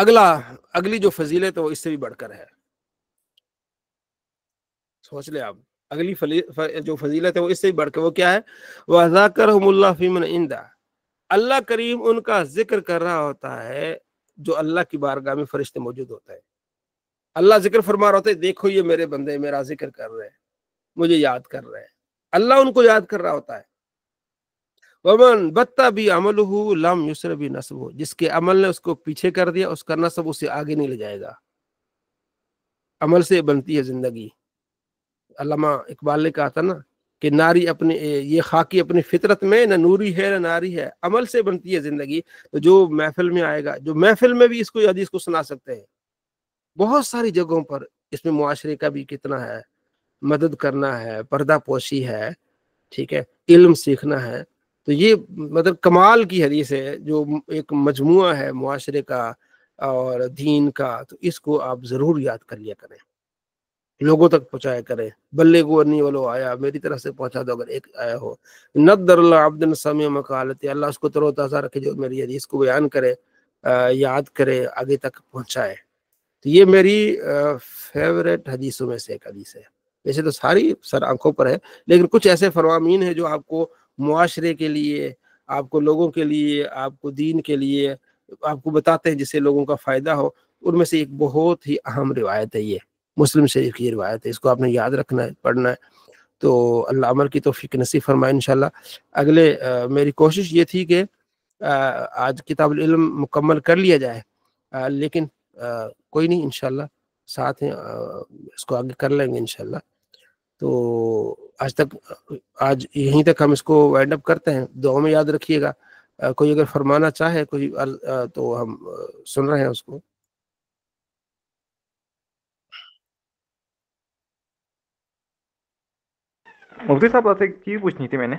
اگلی جو فضیلت ہے وہ اس سے بھی بڑھ کر ہے. سوچ لیں آپ، اگلی جو فضیلت ہے وہ اس سے بھی بڑھ کر، وہ کیا ہے؟ وَذَاكَرَهُمُ اللَّهُ فِي مَنْ عِنْدَهُ، اللہ کریم ان کا ذکر کر رہا ہوتا ہے جو اللہ کی بارگاہ میں فرشتے موجود ہوتے ہیں. اللہ ذکر فرما رہا ہوتا ہے، دیکھو یہ میرے بندے میرا ذکر کر رہے ہیں، مجھے یاد کر رہے ہیں. اللہ ان کو یاد کر رہا ہوتا ہے. وَمَنْ بَطَّ بِعَمَلُهُ لَمْ يُسْرِ بِنَسَبُهُ، جس کے عمل نے اس کو پیچھے کر دیا، اس کا نسب اسے آگے نہیں لے جائے گا. عمل سے بنتی ہے زندگی. علامہ اقبال نے کہا تھا نا کہ ناری اپنے یہ خاکی اپنی فطرت میں، نہ نوری ہے نہ ناری ہے. عمل سے بنتی ہے زندگی. تو جو محفل میں آئے گا، جو محفل میں بھی اس کو حدیث کو سنا سکتے ہیں، بہت ساری جگہوں پر اس میں معاشرے کا بھی کتنا ہے، مدد کرنا ہے، پردہ پوشی ہے، ٹھیک ہے، علم سیکھنا ہے. تو یہ مطلب کمال کی حدیث ہے، جو ایک مجموعہ ہے معاشرے کا اور دین کا. تو اس کو آپ ضرور یاد کر لیا کریں، لوگوں تک پہنچایا کریں. بلغوا انی ولو آیا، میری طرف سے پہنچا دو اگر ایک آیا ہو. نضر اللہ عبد سمیع مقالتی، اللہ اس کو تر و تازہ رکھے جو میری حدیث کو بیان کرے، یاد کرے، آگے تک پہنچائے. تو یہ میری فیوریٹ حدیثوں میں سے ایک حدیث ہے. ویسے تو ساری سر آنکھوں پر ہے، لیکن کچھ ایسے فرامین ہیں جو آپ کو معاشرے کے لیے، آپ کو لوگوں کے لیے، آپ کو دین کے لیے آپ کو بتاتے ہیں جس سے لوگوں کا فائدہ ہو. ان میں سے ایک بہت ہی اہم روایت ہے، یہ مسلم شریف کی روایت ہے. اس کو آپ نے یاد رکھنا ہے، پڑھنا ہے. تو اللہ عمل کی توفیق نصیب فرمائے انشاءاللہ. اگلے میری کوشش یہ تھی کہ آج کتاب العلم مکمل کر لیا جائے، لیکن کوئی نہیں، انشاءاللہ ساتھ ہیں، اس کو آگے کر لیں گے انشاءاللہ. تو آج یہیں تک ہم اس کو وائنڈ اپ کرتے ہیں. دعاؤں میں یاد رکھیے گا. کوئی اگر فرمانا چاہے کوئی تو ہم سن رہے ہیں اس کو. مفتی صاحب آپ سے ایک چیز پوچھنی تھی میں نے.